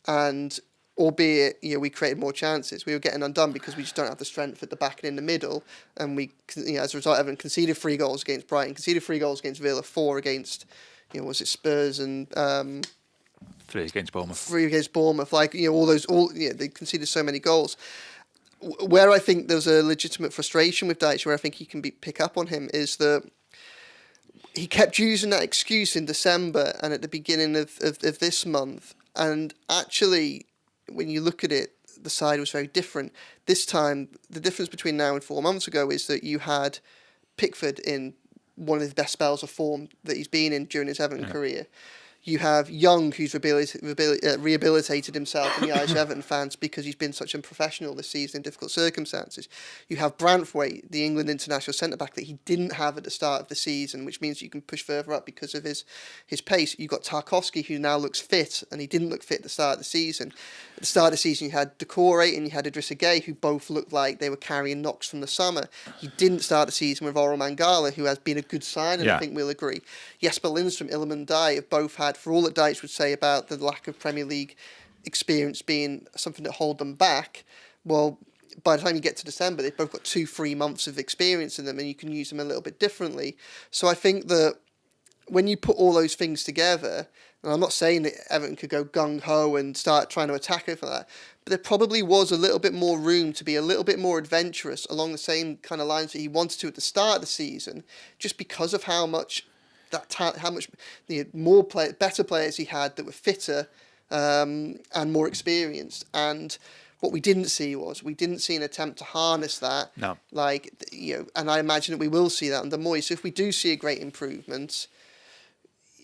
and albeit, we created more chances, we were getting undone because we just don't have the strength at the back and in the middle. And we, as a result, Everton conceded 3 goals against Brighton, conceded 3 goals against Villa, 4 against, was it Spurs and 3 against Bournemouth. 3 against Bournemouth. They conceded so many goals. Where I think there's a legitimate frustration with Dyche, where I think he can pick up on him, is that he kept using that excuse in December and at the beginning of this month. And actually, when you look at it, the side was very different. This time, the difference between now and 4 months ago is that you had Pickford in one of the best spells of form that he's been in during his Everton career. You have Young, who's rehabilitated himself in the eyes of Everton fans because he's been such a professional this season in difficult circumstances. You have Branthwaite, the England international centre-back that he didn't have at the start of the season, which means you can push further up because of his pace. You've got Tarkowski, who now looks fit, and he didn't look fit at the start of the season. At the start of the season, you had Decore and you had Idrissa Gueye, who both looked like they were carrying knocks from the summer. You didn't start the season with Oral Mangala, who has been a good sign, and I think we'll agree. Jesper Lindstrom, Iliman Dye have both had, for all that Dyche would say about the lack of Premier League experience being something that hold them back, well, by the time you get to December, they've both got 2-3 months of experience in them, and you can use them a little bit differently. So I think that when you put all those things together, and I'm not saying that Everton could go gung-ho and start trying to attack it for that, but there probably was a little bit more room to be a little bit more adventurous along the same kind of lines that he wanted to at the start of the season, just because of how much better players he had that were fitter and more experienced. And what we didn't see an attempt to harness that. No. And I imagine that we will see that under Moyes. So if we do see a great improvement,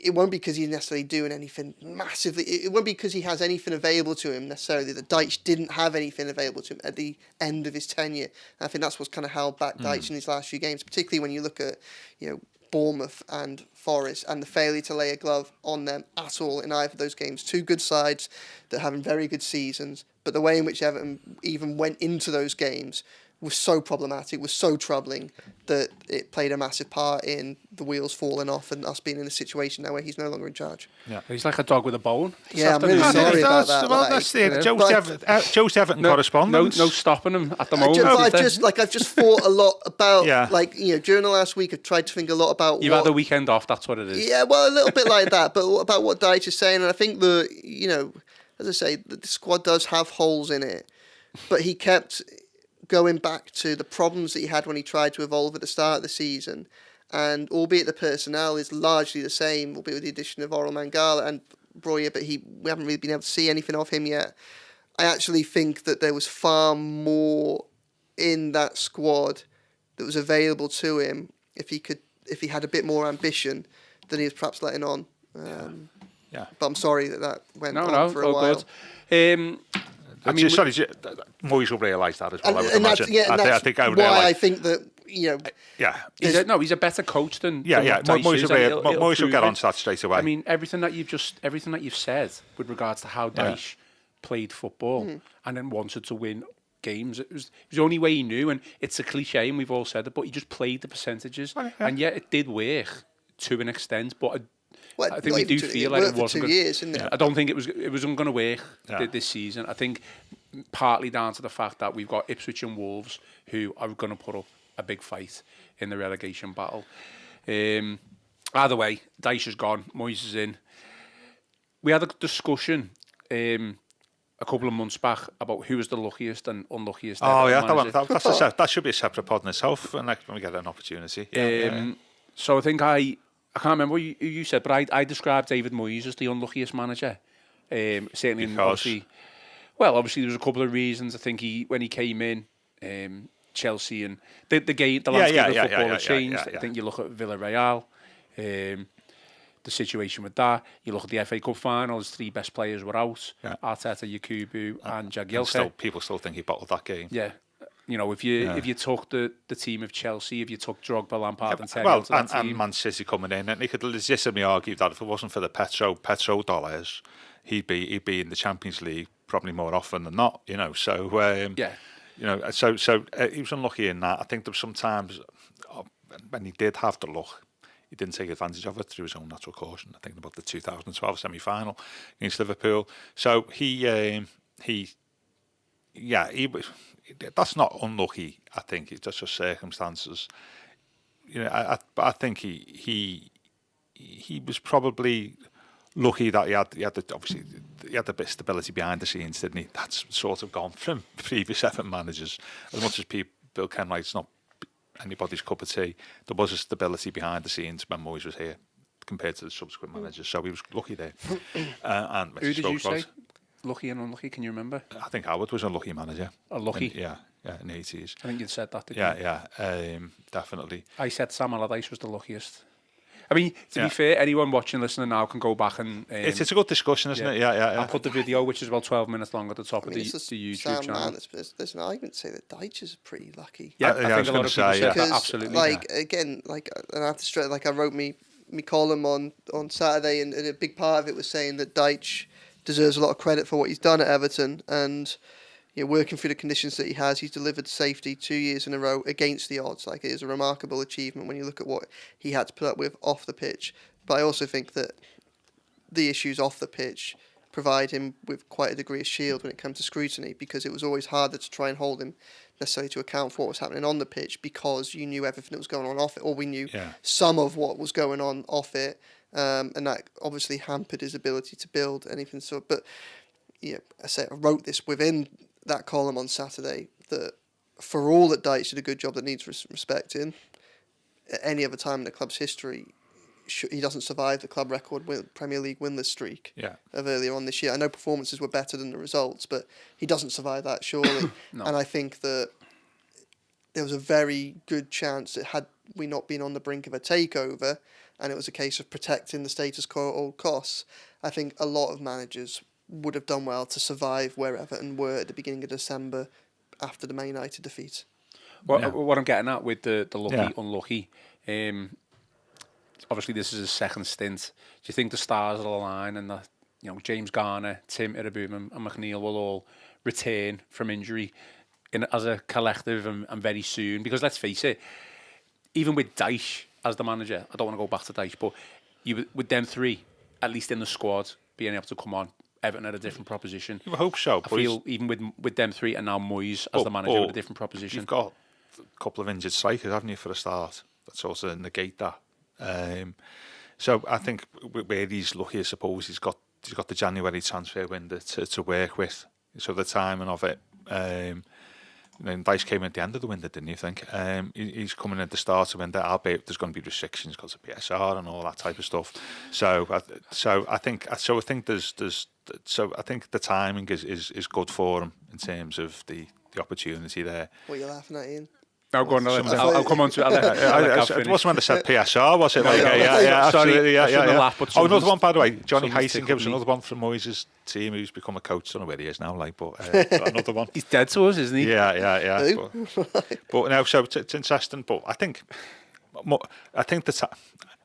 it won't be because he's necessarily doing anything massively. It won't be because he has anything available to him necessarily. That Dyche didn't have anything available to him at the end of his tenure. And I think that's what's kind of held back Dyche in his last few games, particularly when you look at, Bournemouth and Forest, and the failure to lay a glove on them at all in either of those games. 2 good sides that are having very good seasons, but the way in which Everton even went into those games was so problematic, was so troubling, that it played a massive part in the wheels falling off and us being in a situation now where he's no longer in charge. Yeah, he's like a dog with a bone. Yeah, I'm really sorry about that. Well, that's the Joe's Everton correspondence. No stopping him at the moment. I've just thought a lot about, during the last week, I've tried to think a lot about. You've had a weekend off. That's what it is. Yeah, well, a little bit like that, but about what Dyche is saying, and I think as I say, the squad does have holes in it, but he kept going back to the problems that he had when he tried to evolve at the start of the season, and albeit the personnel is largely the same, albeit with the addition of Oral Mangala and Breuer, but we haven't really been able to see anything of him yet. I actually think that there was far more in that squad that was available to him if he had a bit more ambition than he was perhaps letting on. But I'm sorry that went on for a while. Good. Moyes will realise that as well. I would imagine. I think that he's a better coach than Moyes will get onto that straight away. I mean, everything that you've said with regards to how Dyche played football and then wanted to win games, it was the only way he knew, and it's a cliche, and we've all said it, but he just played the percentages, and yet it did work to an extent, but. I think we do feel like it wasn't 2 years, isn't it? I don't think it wasn't going to work this season. I think partly down to the fact that we've got Ipswich and Wolves who are going to put up a big fight in the relegation battle. Either way, Dyche is gone, Moyes is in. We had a discussion a couple of months back about who was the luckiest and unluckiest. That should be a separate pod in itself, and when we get an opportunity. So I think I can't remember what you said, but I described David Moyes as the unluckiest manager. Certainly, obviously there was a couple of reasons. I think when he came in, Chelsea and the landscape of football had changed. I think you look at Villarreal, the situation with that. You look at the FA Cup final; his 3 best players were out: Arteta, Yakubu, and Jagielka. People still think he bottled that game. Yeah. You know, if you took the team of Chelsea, if you took Drogba, Lampard, and Terry well, out of that team, and Man City coming in, and he could legitimately argue that if it wasn't for the petro dollars, he'd be in the Champions League probably more often than not. You know, so you know, so he was unlucky in that. I think there were some times when he did have the luck, he didn't take advantage of it through his own natural caution. I think about the 2012 semi-final against Liverpool. So that's not unlucky. I think it's just circumstances. You know, I think he was probably lucky that he had obviously he had a bit of stability behind the scenes, didn't he? That's sort of gone from previous Everton managers. As much as Bill Kenwright's not anybody's cup of tea, there was a stability behind the scenes when Moyes was here compared to the subsequent managers. So he was lucky there. And who did you say? Lucky and unlucky, can you remember? I think Howard was a lucky manager. Unlucky? Yeah, in the 80s. I think you'd said that, didn't you? Yeah, definitely. I said Sam Allardyce was the luckiest. I mean, to be fair, anyone watching, listening now can go back and... it's a good discussion, isn't it? Yeah. I'll put the video, which is about 12 minutes long, at the top of the YouTube channel. There's an argument to say that Dyche is pretty lucky. Yeah, I think a lot of people say that, absolutely. Again, and I have to stress, I wrote me column on Saturday, and a big part of it was saying that Dyche deserves a lot of credit for what he's done at Everton, and working through the conditions that he has, he's delivered safety 2 years in a row against the odds. It is a remarkable achievement when you look at what he had to put up with off the pitch. But I also think that the issues off the pitch provide him with quite a degree of shield when it comes to scrutiny, because it was always harder to try and hold him necessarily to account for what was happening on the pitch, because you knew everything that was going on off it, or we knew some of what was going on off it. And that obviously hampered his ability to build anything. But I wrote this within that column on Saturday, that for all that Dyche did a good job that needs respecting, at any other time in the club's history, he doesn't survive the club record Premier League winless streak of earlier on this year. I know performances were better than the results, but he doesn't survive that, surely. No. And I think that there was a very good chance that had we not been on the brink of a takeover, and it was a case of protecting the status quo at all costs, I think a lot of managers would have done well to survive where Everton were at the beginning of December after the Man United defeat. Well, what I'm getting at with the lucky, unlucky, obviously this is his second stint. Do you think the stars will align, and that James Garner, Tim Irabum and McNeil will all return from injury as a collective and very soon? Because let's face it, even with Dyche as the manager, I don't want to go back to Dyche, but with them three, at least in the squad, being able to come on, Everton had a different proposition. I hope so. I feel even with them three, and now Moyes as the manager, with a different proposition. You've got a couple of injured strikers, haven't you, for a start? That's also negate that. So I think where he's lucky, I suppose, he's got the January transfer window to work with. So the timing of it. Then Dyche came at the end of the window, didn't you think? He's coming at the start of the window. Albeit there's going to be restrictions because of PSR and all that type of stuff. So I think the timing is good for him in terms of the opportunity there. What are you laughing at, Ian? No, go on. I'll come on to it. It wasn't when they said PSR, was it? Sorry, another one, by the way. Johnny Heiting gives another one from Moyes' team, who's become a coach. I don't know where he is now, but another one. He's dead to us, isn't he? Yeah. But now, so it's interesting. But I think that,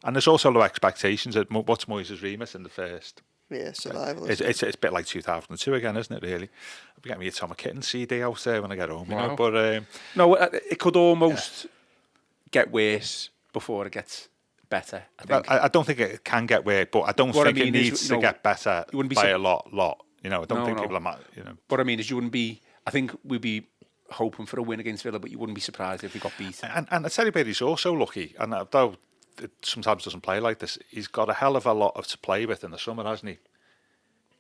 and there's also low expectations. What's Moyes' remit in the first? Yeah, survival. It's a bit like 2002 again, isn't it? Really, I'll be getting me a Tom Kitten CD out there when I get home. Wow. But no, it could almost get worse before it gets better. I don't think it can get worse, but I don't think it needs to get better by a lot. I don't think people are. What I mean is, you wouldn't be. I think we'd be hoping for a win against Villa, but you wouldn't be surprised if we got beat. And I tell you, he's also lucky, and though it sometimes doesn't play like this, he's got a hell of a lot to play with in the summer, hasn't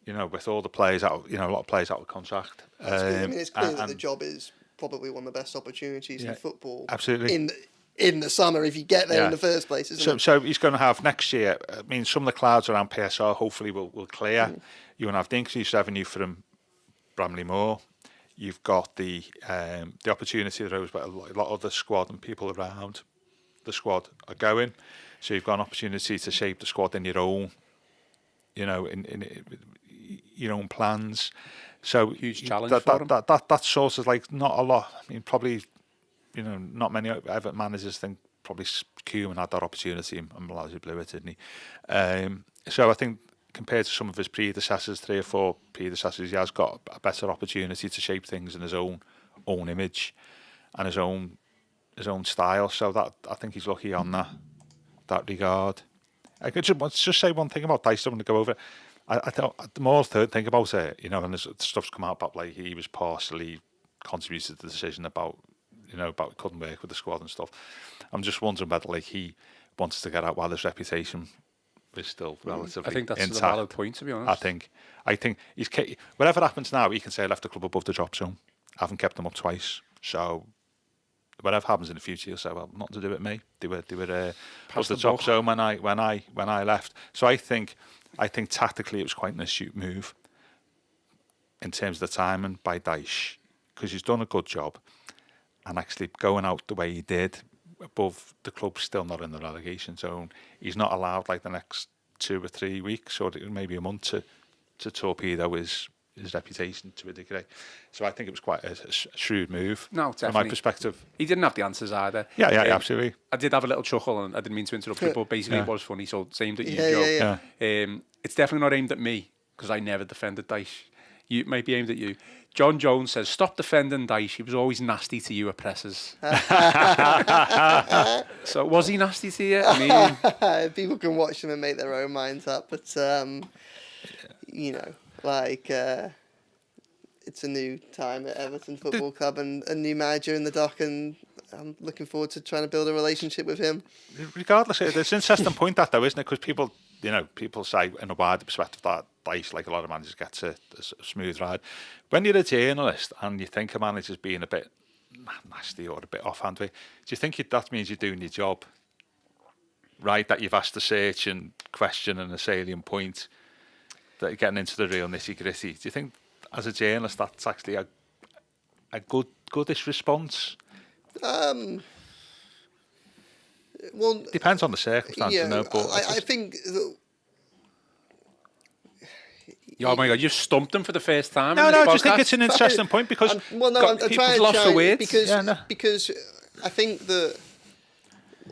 he? With all the players out, a lot of players out of contract. It's clear that the job is probably one of the best opportunities in football. Absolutely. In the summer, if you get there in the first place, isn't it? So he's going to have next year. I mean, some of the clouds around PSR hopefully will clear. You will have the increased revenue from Bramley Moore. You've got the opportunity that a lot of the squad and people around the squad are going. So you've got an opportunity to shape the squad in your own, in your own plans. So Huge challenge that, for that, him. That sort of like not a lot. I mean, probably, not many Everton managers think probably Koeman had that opportunity and Malawi blew it, didn't he? So I think compared to some of his predecessors, 3 or 4 predecessors, he has got a better opportunity to shape things in his own image and his own style. So that I think he's lucky on that regard. I could just say one thing about Dyche. I want to go over it. I thought the more I think about it, and there's stuff's come out about like he was partially contributed to the decision about about couldn't work with the squad and stuff. I'm just wondering whether like he wants to get out while his reputation is still relatively I think that's intact. a valid point, to be honest. I think he's whatever happens now, he can say I left the club above the drop zone. I haven't kept them up twice, so whatever happens in the future, he'll say, well, nothing to do with me. They were above the drop zone when I left. So I think tactically it was quite an astute move in terms of the timing by Dyche, because he's done a good job, and actually going out the way he did, above the club still not in the relegation zone, he's not allowed like the next 2 or 3 weeks or maybe a month to torpedo his reputation to a degree. So I think it was quite a shrewd move. No, definitely. From my perspective. He didn't have the answers either. Yeah, absolutely. I did have a little chuckle, and I didn't mean to interrupt you, but basically it was funny, so it's aimed at you, Joe. Yeah. It's definitely not aimed at me, because I never defended Dyche. It might be aimed at you. John Jones says, stop defending Dyche. He was always nasty to you at presses. So was he nasty to you? I mean, people can watch them and make their own minds up, but it's a new time at Everton Football Club and a new manager in the dock, and I'm looking forward to trying to build a relationship with him. Regardless, it's an interesting point that though, isn't it? Because people say in a wider perspective that Dyche, like a lot of managers, gets a smooth ride. When you're a journalist and you think a manager's being a bit nasty or a bit offhand, do you think that means you're doing your job right? That you've asked the search and question and a salient point, that you're getting into the real nitty gritty. Do you think, as a journalist, that's actually a goodish response? Well, depends on the circumstance, but I think. Oh my God, you've stumped him for the first time. No, I just think it's an interesting point because I'm trying to lost for words. Because I think that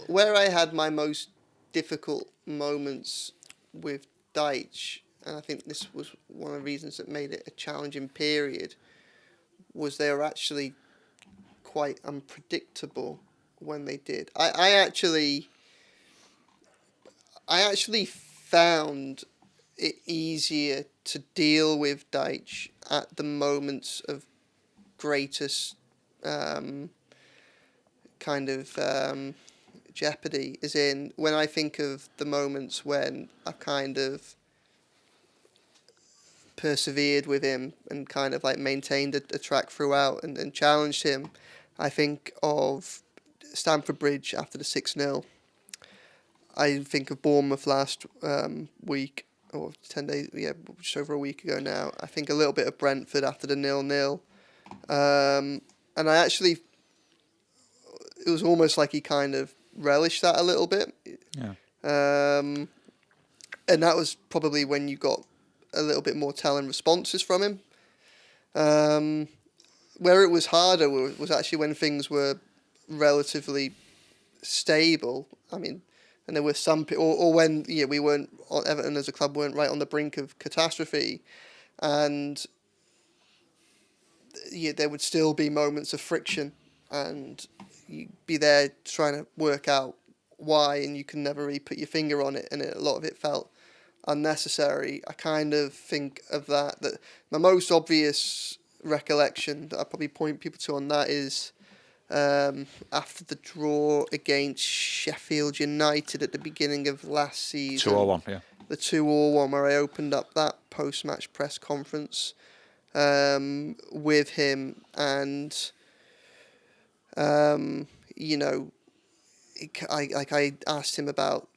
where I had my most difficult moments with Dyche, and I think this was one of the reasons that made it a challenging period, was they were actually quite unpredictable when they did. I actually found it easier to deal with Dyche at the moments of greatest jeopardy, as in when I think of the moments when I kind of persevered with him and kind of like maintained a track throughout and challenged him. I think of Stamford Bridge after the 6-0. I think of Bournemouth last week, or 10 days, just over a week ago now. I think a little bit of Brentford after the 0-0. And I actually, it was almost like he kind of relished that a little bit. Yeah. And that was probably when you got a little bit more telling responses from him. Where it was harder was actually when things were relatively stable. I mean, and there were some, or when we weren't, Everton as a club weren't right on the brink of catastrophe, and there would still be moments of friction, and you'd be there trying to work out why, and you can never really put your finger on it, and a lot of it felt unnecessary. I kind of think of that my most obvious recollection that I probably point people to on that is after the draw against Sheffield United at the beginning of last season. 2-1, yeah. The 2-1, where I opened up that post-match press conference with him, and I asked him about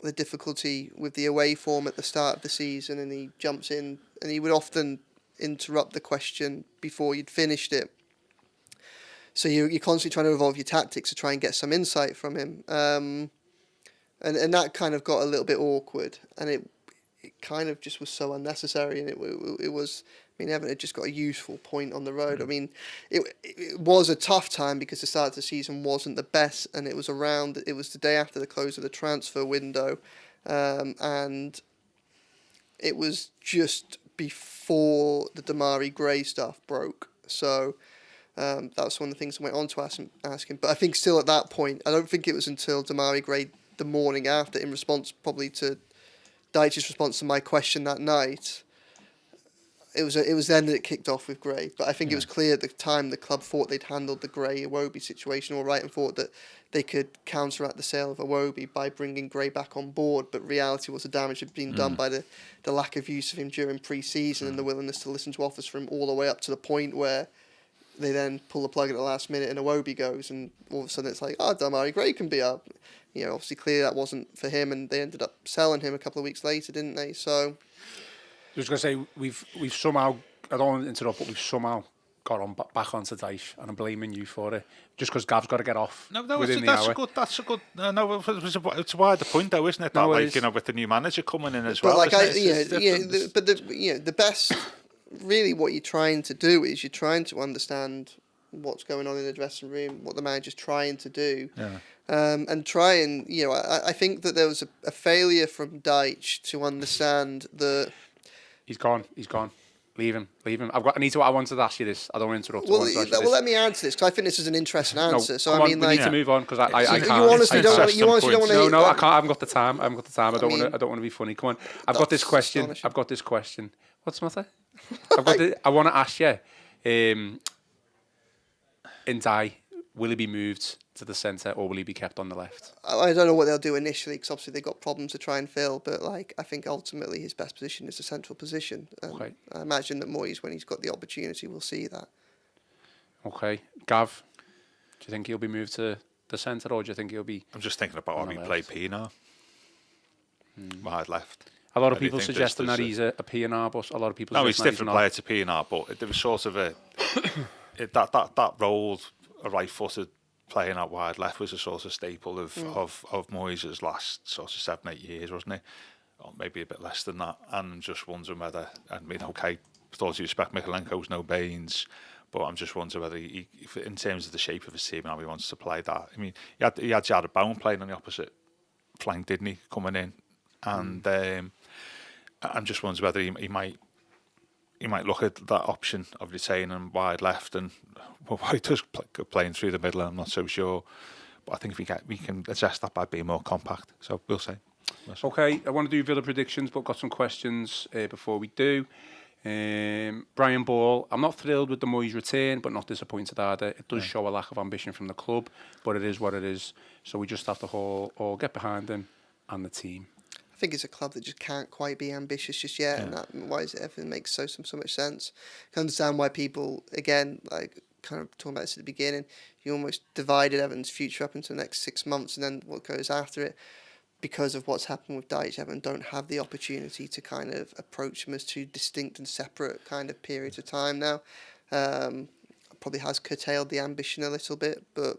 the difficulty with the away form at the start of the season, and he jumps in, and he would often interrupt the question before you'd finished it. So you're constantly trying to evolve your tactics to try and get some insight from him. And that kind of got a little bit awkward. And it kind of just was so unnecessary, and it was. I mean, Everton had just got a useful point on the road. I mean, it was a tough time because the start of the season wasn't the best, and it was the day after the close of the transfer window, and it was just before the Damari Gray stuff broke. So that's one of the things I went on to ask him. But I think still at that point, I don't think it was until Damari Gray the morning after, in response probably to Dyche's response to my question that night. It was then that it kicked off with Gray. But I think it was clear at the time the club thought they'd handled the Gray Iwobi situation all right, and thought that they could counteract the sale of Iwobi by bringing Gray back on board. But reality was the damage had been done by the lack of use of him during pre-season and the willingness to listen to offers from him all the way up to the point where they then pull the plug at the last minute and Iwobi goes, and all of a sudden it's like, Damari Gray can be up. Obviously clearly that wasn't for him, and they ended up selling him a couple of weeks later, didn't they? So I was going to say, we've somehow, I don't want to interrupt, but we've somehow got on back onto Dyche, and I'm blaming you for it, just because Gav's got to get off within the hour. That's a good. No, it's a wider point though, isn't it? That, with the new manager coming in as but well. The best, really, what you're trying to do is you're trying to understand what's going on in the dressing room, what the manager's trying to do, and try and I think that there was a failure from Dyche to understand that. He's gone. Leave him. I wanted to ask you this. I don't want to interrupt. Well, let me answer this, because I think this is an interesting answer. No, so I mean, we need to move on, because I can't. You honestly don't want to. No, I can't. I haven't got the time. I don't want to be funny. Come on. I've got this question. What's the matter? I want to ask you. Ndai, will he be moved to the centre, or will he be kept on the left? I don't know what they'll do initially, because obviously they've got problems to try and fill, but I think ultimately his best position is the central position. Okay. I imagine that Moyes, when he's got the opportunity, will see that. Okay. Gav, do you think he'll be moved to the centre, or do you think he'll be... I'm just thinking about how we play Pienaar. Wide left. A lot of people suggesting that he's a Pienaar, but a lot of people... No, he's a different player to Pienaar, but there was sort of that role, a right-footed playing out wide left, was a sort of staple of Moyes' last sort of 7-8 years, wasn't it? Or maybe a bit less than that. And I'm just wondering whether, with all due respect, Mikalenko's no Baines, but I'm just wondering whether if in terms of the shape of his team and how he wants to play that. I mean, he had Jared Bowen playing on the opposite flank, didn't he, coming in? And I'm just wondering whether he might look at that option of retaining him wide left, and why he does playing through the middle, I'm not so sure. But I think we can adjust that by being more compact. So we'll see. Okay, I want to do Villa predictions, but got some questions before we do. Brian Ball, I'm not thrilled with the Moyes return, but not disappointed either. It does show a lack of ambition from the club, but it is what it is. So we just have to all get behind him and the team. I think it's a club that just can't quite be ambitious just yet, and that why everything makes so much sense. I can understand why people, again, like kind of talking about this at the beginning, you almost divided Everton's future up into the next 6 months and then what goes after it. Because of what's happened with Dyche, Everton don't have the opportunity to kind of approach them as two distinct and separate kind of periods of time now. Probably has curtailed the ambition a little bit, but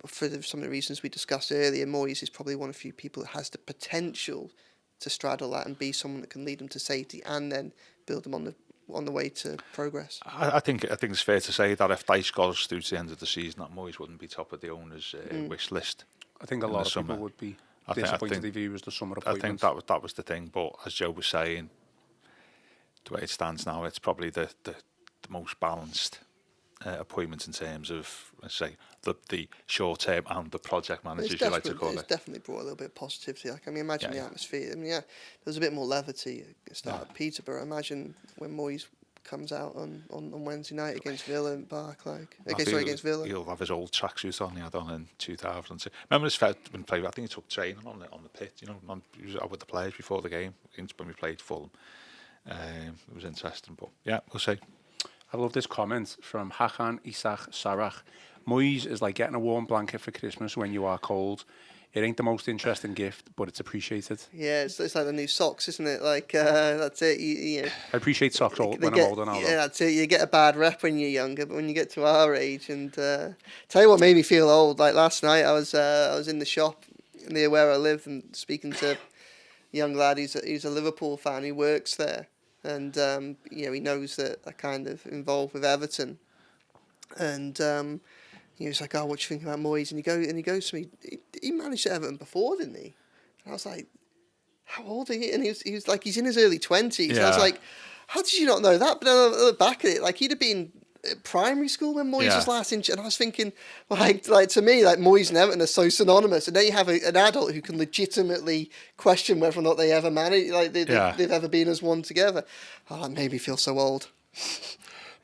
for some of the reasons we discussed earlier, Moyes is probably one of the few people that has the potential to straddle that and be someone that can lead them to safety and then build them on the way to progress. I think it's fair to say that if Dyche got us through to the end of the season, that Moyes wouldn't be top of the owners' wish list. I think a lot of people would be disappointed if he was the summer appointment. I think that was the thing, but as Joe was saying, the way it stands now, it's probably the most balanced appointment in terms of, let's say, the short term and the project manager, as you like to call it. It's definitely brought a little bit of positivity. Imagine the atmosphere. There was a bit more levity at the start of Peterborough. Imagine when Moyes comes out on Wednesday night against Villa and Park, against Villa. He'll have his old tracksuit on he had on in 2006. Remember his when he played, I think he took training on the pitch, he was out with the players before the game when we played Fulham. It was interesting, but yeah, we'll see. I love this comment from Hakan Isaac Sarach. Moyes is like getting a warm blanket for Christmas when you are cold. It ain't the most interesting gift, but it's appreciated. Yeah, it's like the new socks, isn't it? That's it. I appreciate socks when I'm older now. Yeah, that's it. You get a bad rep when you're younger, but when you get to our age, and tell you what made me feel old. Like last night, I was in the shop near where I live and speaking to young lad who's a Liverpool fan who works there, and he knows that I kind of involved with Everton, and he was like, "Oh, what do you think about Moyes?" And he goes to me, "He managed at Everton before, didn't he?" And I was like, "How old are you?" And he was like, "He's in his early 20s." And I was like, "How did you not know that?" But then I look back at it, like he'd have been at primary school when Moyes was last in, and I was thinking, like to me, like Moyes and Everton are so synonymous, and then you have an adult who can legitimately question whether or not they ever managed, like they've ever been as one together. Oh, it made me feel so old.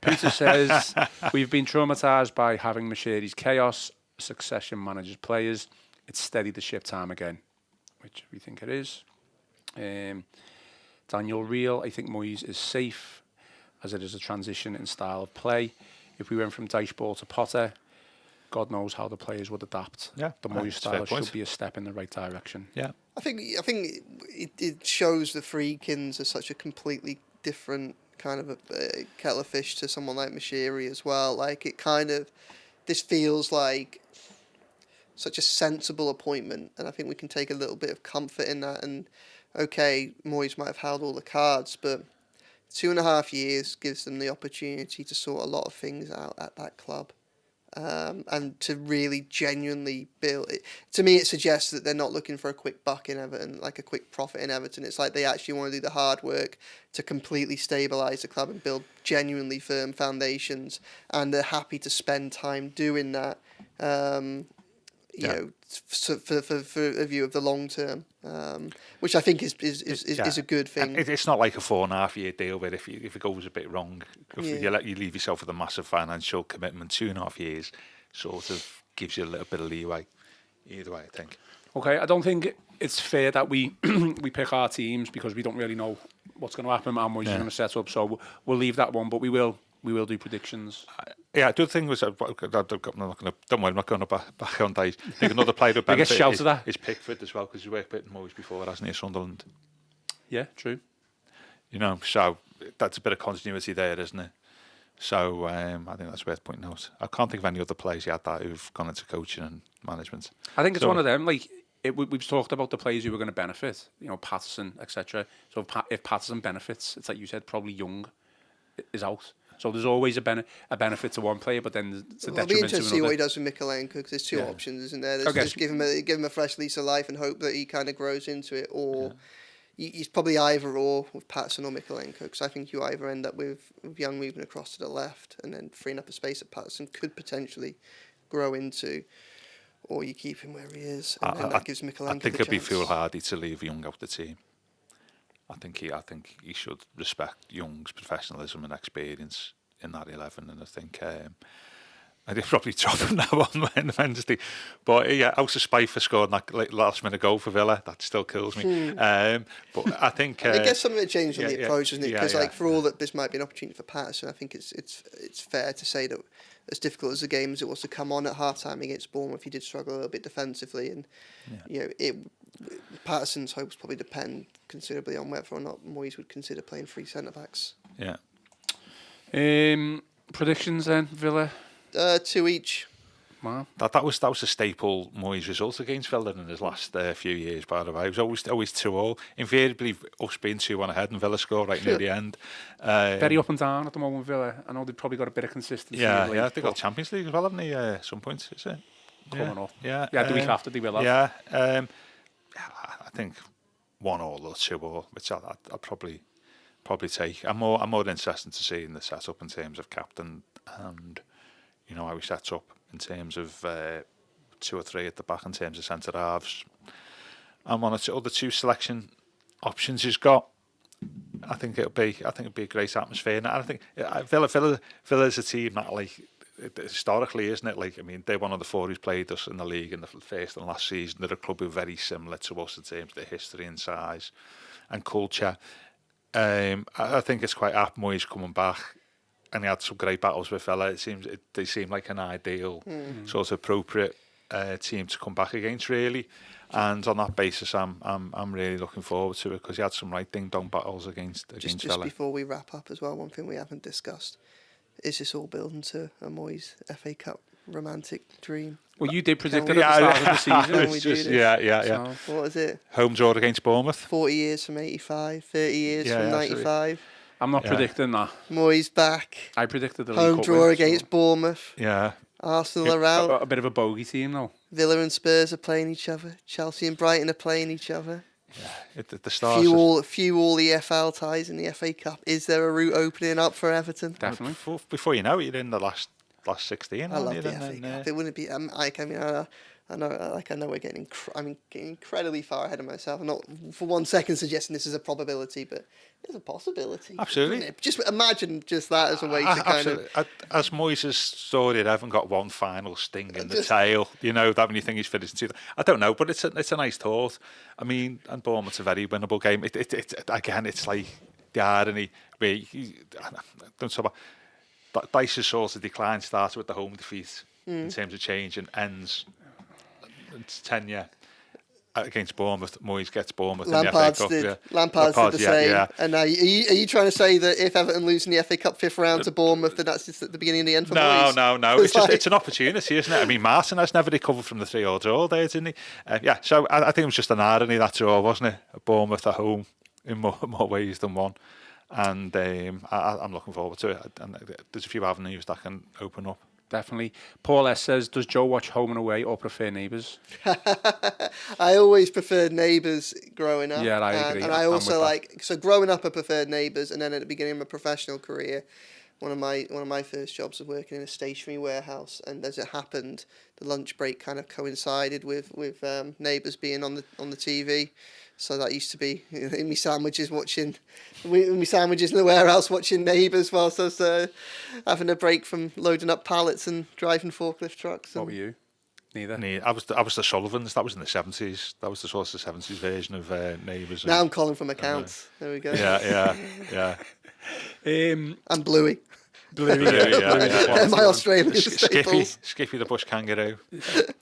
Peter says, we've been traumatised by having Mashiri's chaos, succession managers, players. It's steadied the ship time again, which we think it is. Daniel Reel, I think Moyes is safe as it is a transition in style of play. If we went from Dyche Ball to Potter, God knows how the players would adapt. Yeah, the Moyes style should be a step in the right direction. Yeah, I think it shows the Friedkins are such a completely different kind of a kettle of fish to someone like Mashiri as well. Like it kind of, this feels like such a sensible appointment, and I think we can take a little bit of comfort in that. And okay, Moyes might have held all the cards, but 2.5 years gives them the opportunity to sort a lot of things out at that club. And to really genuinely build it. To me, it suggests that they're not looking for a quick buck in Everton, like a quick profit in Everton. It's like they actually want to do the hard work to completely stabilise the club and build genuinely firm foundations, and they're happy to spend time doing that. You know, for a view of the long term, which I think is a good thing. It's not like a 4.5 year deal where if it goes a bit wrong, you leave yourself with a massive financial commitment. 2.5 years sort of gives you a little bit of leeway. Either way, I think. Okay, I don't think it's fair that we pick our teams because we don't really know what's going to happen and Moyes is going to set up. So we'll leave that one, but we will do predictions. Yeah, the other thing was, don't worry, I'm not going to back on Dyche. I think another player that benefit is Pickford as well, because he's worked with Moyes before, hasn't he, at Sunderland? Yeah, true. You know, so that's a bit of continuity there, isn't it? So I think that's worth pointing out. I can't think of any other players yet that who've gone into coaching and management. I think it's one of them. Like we've talked about the players who are going to benefit, you know, Patterson, etc. So if Patterson benefits, it's like you said, probably Young is out. So there's always a benefit to one player, but then it's a detriment to another. It'll be interesting to see what he does with Mykolenko, because there's two options, isn't there? There's just give him a fresh lease of life and hope that he kind of grows into it, or he's probably either or with Patterson or Mykolenko, because I think you either end up with Young moving across to the left and then freeing up a space that Patterson could potentially grow into, or you keep him where he is, and then that gives Mykolenko I think it'd be foolhardy to leave Young out the team. I think he should respect Young's professionalism and experience in that 11, and I think I did probably drop him now on Wednesday, but out of spite for scoring that last minute goal for Villa, that still kills me. But I think I guess some of it changed on the approach, isn't it? Because for all that this might be an opportunity for Patterson, I think it's fair to say that as difficult as the game as it was to come on at half-time against Bournemouth, he did struggle a little bit defensively, and Patterson's hopes probably depend considerably on whether or not Moyes would consider playing 3 centre-backs. Yeah. Predictions then, Villa? 2 each. Wow. That was a staple Moyes result against Villa in his last few years, by the way. It was always 2-2. Invariably, us being 2-1 ahead and Villa score right near the end. Very up and down at the moment, Villa. I know they've probably got a bit of consistency. Yeah, they've got Champions League as well, haven't they? At some point, is it? Coming up. Yeah, the week after they will have. Yeah, I think 1-1 or 2-1, which I'll probably take. I'm more interested to see in the setup in terms of captain and how he sets up in terms of 2 or 3 at the back in terms of centre halves, and one or two other selection options he's got. I think it'll be a great atmosphere, and I think Villa's a team that, like, historically, isn't it? Like, I mean, they're one of the 4 who's played us in the league in the first and last season. They're a club who are very similar to us in terms of their history and size and culture. I think it's quite apt Moyes coming back, and he had some great battles with Villa. They seem like an ideal sort of appropriate team to come back against, really. And on that basis, I'm really looking forward to it, because he had some right ding-dong battles against Villa. Just before we wrap up as well, one thing we haven't discussed, is this all building to a Moyes FA Cup romantic dream. Well, you did predict it at the start of the season. Can we do this? Yeah. So, what is it? Home draw against Bournemouth. 40 years from 85, 30 years from 95. I'm not predicting that. Moyes back. I predicted the home League Cup draw win, against Bournemouth. Yeah. Arsenal are out. A bit of a bogey team, though. Villa and Spurs are playing each other. Chelsea and Brighton are playing each other. Yeah. At the start. Few all EFL ties in the FA Cup. Is there a route opening up for Everton? Definitely. Before you know it, you're in the last 16. I love the FA Cup. It wouldn't be. I know we're getting incredibly far ahead of myself. I'm not for 1 second suggesting this is a probability, but there's a possibility. Absolutely. Just imagine just that as a way to kind of. As Moyes' story, they haven't got one final sting in the tail. You know that when you think he's finished. I don't know, but it's a nice thought. I mean, and Bournemouth's a very winnable game. Again, it's like the irony where don't talk about. But Dice's sort of decline starts with the home defeat in terms of change and ends. It's tenure against Bournemouth. Moyes gets Bournemouth in the FA Cup. Lampard's did the same. Yeah. And now, are you trying to say that if Everton lose in the FA Cup 5th round to Bournemouth, then that's just at the beginning of the end for Moyes? No. It's an opportunity, isn't it? I mean, Martin has never recovered from the 3-3 draw there, didn't he? So I think it was just an irony, that draw, wasn't it? Bournemouth at home in more ways than one. And I'm looking forward to it. And there's a few avenues that can open up. Definitely. Paul S says, does Joe watch Home and Away or prefer Neighbours? I always preferred Neighbours growing up. Yeah, I agree. And I also so growing up I preferred Neighbours, and then at the beginning of my professional career, one of my first jobs was working in a stationery warehouse, and as it happened, the lunch break kind of coincided with Neighbours being on the TV. So that used to be in my sandwiches in the warehouse watching Neighbours whilst I was having a break from loading up pallets and driving forklift trucks. What were you? Neither. I was the Sullivans. That was in the 70s. That was the sort of 70s version of Neighbours. Now I'm calling from accounts. There we go. Yeah. And Bluey. Yeah. My Australian staples. Skippy the bush kangaroo.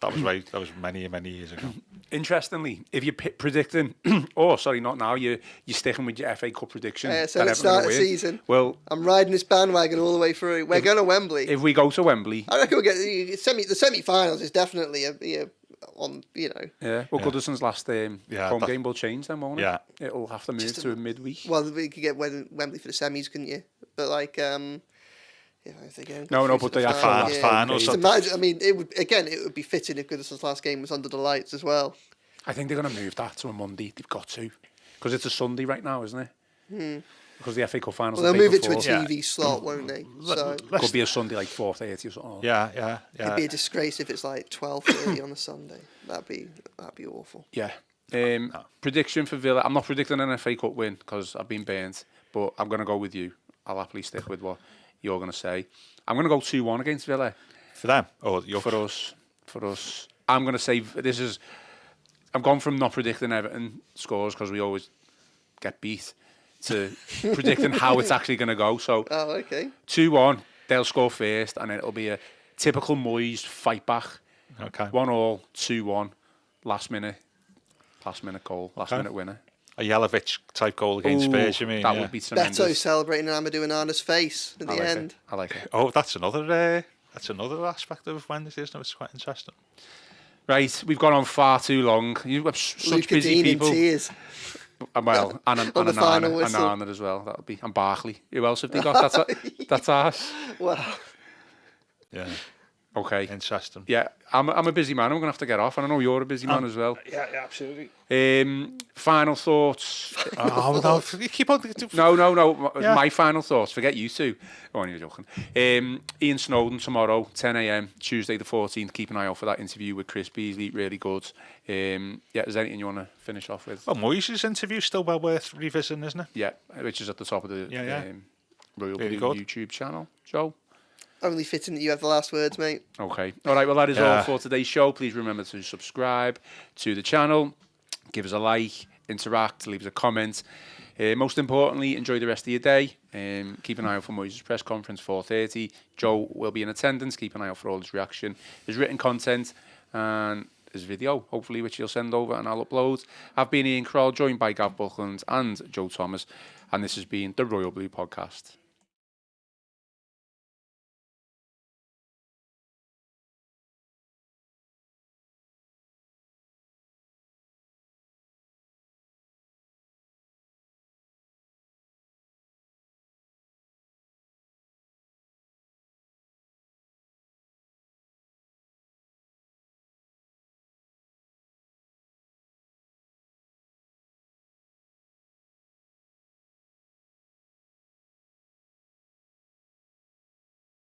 That was many years ago. Interestingly, if you're predicting, not now, you're sticking with your FA Cup prediction. So let's start the season. Well, I'm riding this bandwagon all the way through. We're going to Wembley. If we go to Wembley, I reckon we'll get the semi-finals is definitely on. Yeah. Well, Goodison's last home game will change then, won't it? Yeah. It'll have to move to a midweek. Well, we could get Wembley for the semis, couldn't you? But if they get but they are finals. Just imagine. I mean, it would be fitting if Goodison's last game was under the lights as well. I think they're going to move that to a Monday. They've got to, because it's a Sunday right now, isn't it? Because the FA Cup finals. Well, they'll move it to a TV slot, won't they? So could be a Sunday like 4:30 or something. Yeah. It'd be a disgrace if it's like 12:30 on a Sunday. That'd be awful. Yeah. Prediction for Villa. I'm not predicting an FA Cup win because I've been burnt, but I'm going to go with you. I'll happily stick with what you're going to say. I'm going to go 2-1 against Villa. For them? Or For us. I'm going to say I've gone from not predicting Everton scores because we always get beat to predicting how it's actually going to go. So, okay. 2-1, they'll score first, and it'll be a typical Moyes fight back. Okay. 1-1, 2-1, last minute goal, last minute winner. A Jelavic type goal against Spurs, you mean? That would be tremendous. Beto celebrating Amadou Onana's face at the end. I like it. Oh, that's another aspect of Wednesday, isn't it? It's quite interesting. Right, we've gone on far too long. You've got such Luca busy Dean people. in tears. Well, and Anana as well. That'll be, and Barkley. Who else have they got? That's us. Wow. Yeah. Okay. Interesting. Yeah, I'm a busy man. I'm going to have to get off. And I know you're a busy man as well. Yeah, absolutely. Final thoughts. No, keep on. No. Yeah. My final thoughts. Forget you two. Oh, you're joking. Ian Snowden tomorrow, 10 a.m, Tuesday the 14th. Keep an eye out for that interview with Chris Beasley. Really good. Is there anything you want to finish off with? Well, Moyes' interview's still well worth revisiting, isn't it? Yeah, which is at the top of the Royal Blue YouTube channel. Joe? Only fitting that you have the last words, mate. Okay. All right, well, that is all for today's show. Please remember to subscribe to the channel, give us a like, interact, leave us a comment. Most importantly, enjoy the rest of your day. Keep an eye out for Moyes' press conference, 4:30. Joe will be in attendance. Keep an eye out for all his reaction, his written content, and his video, hopefully, which he'll send over and I'll upload. I've been Ian Croll, joined by Gav Buckland and Joe Thomas, and this has been the Royal Blue Podcast.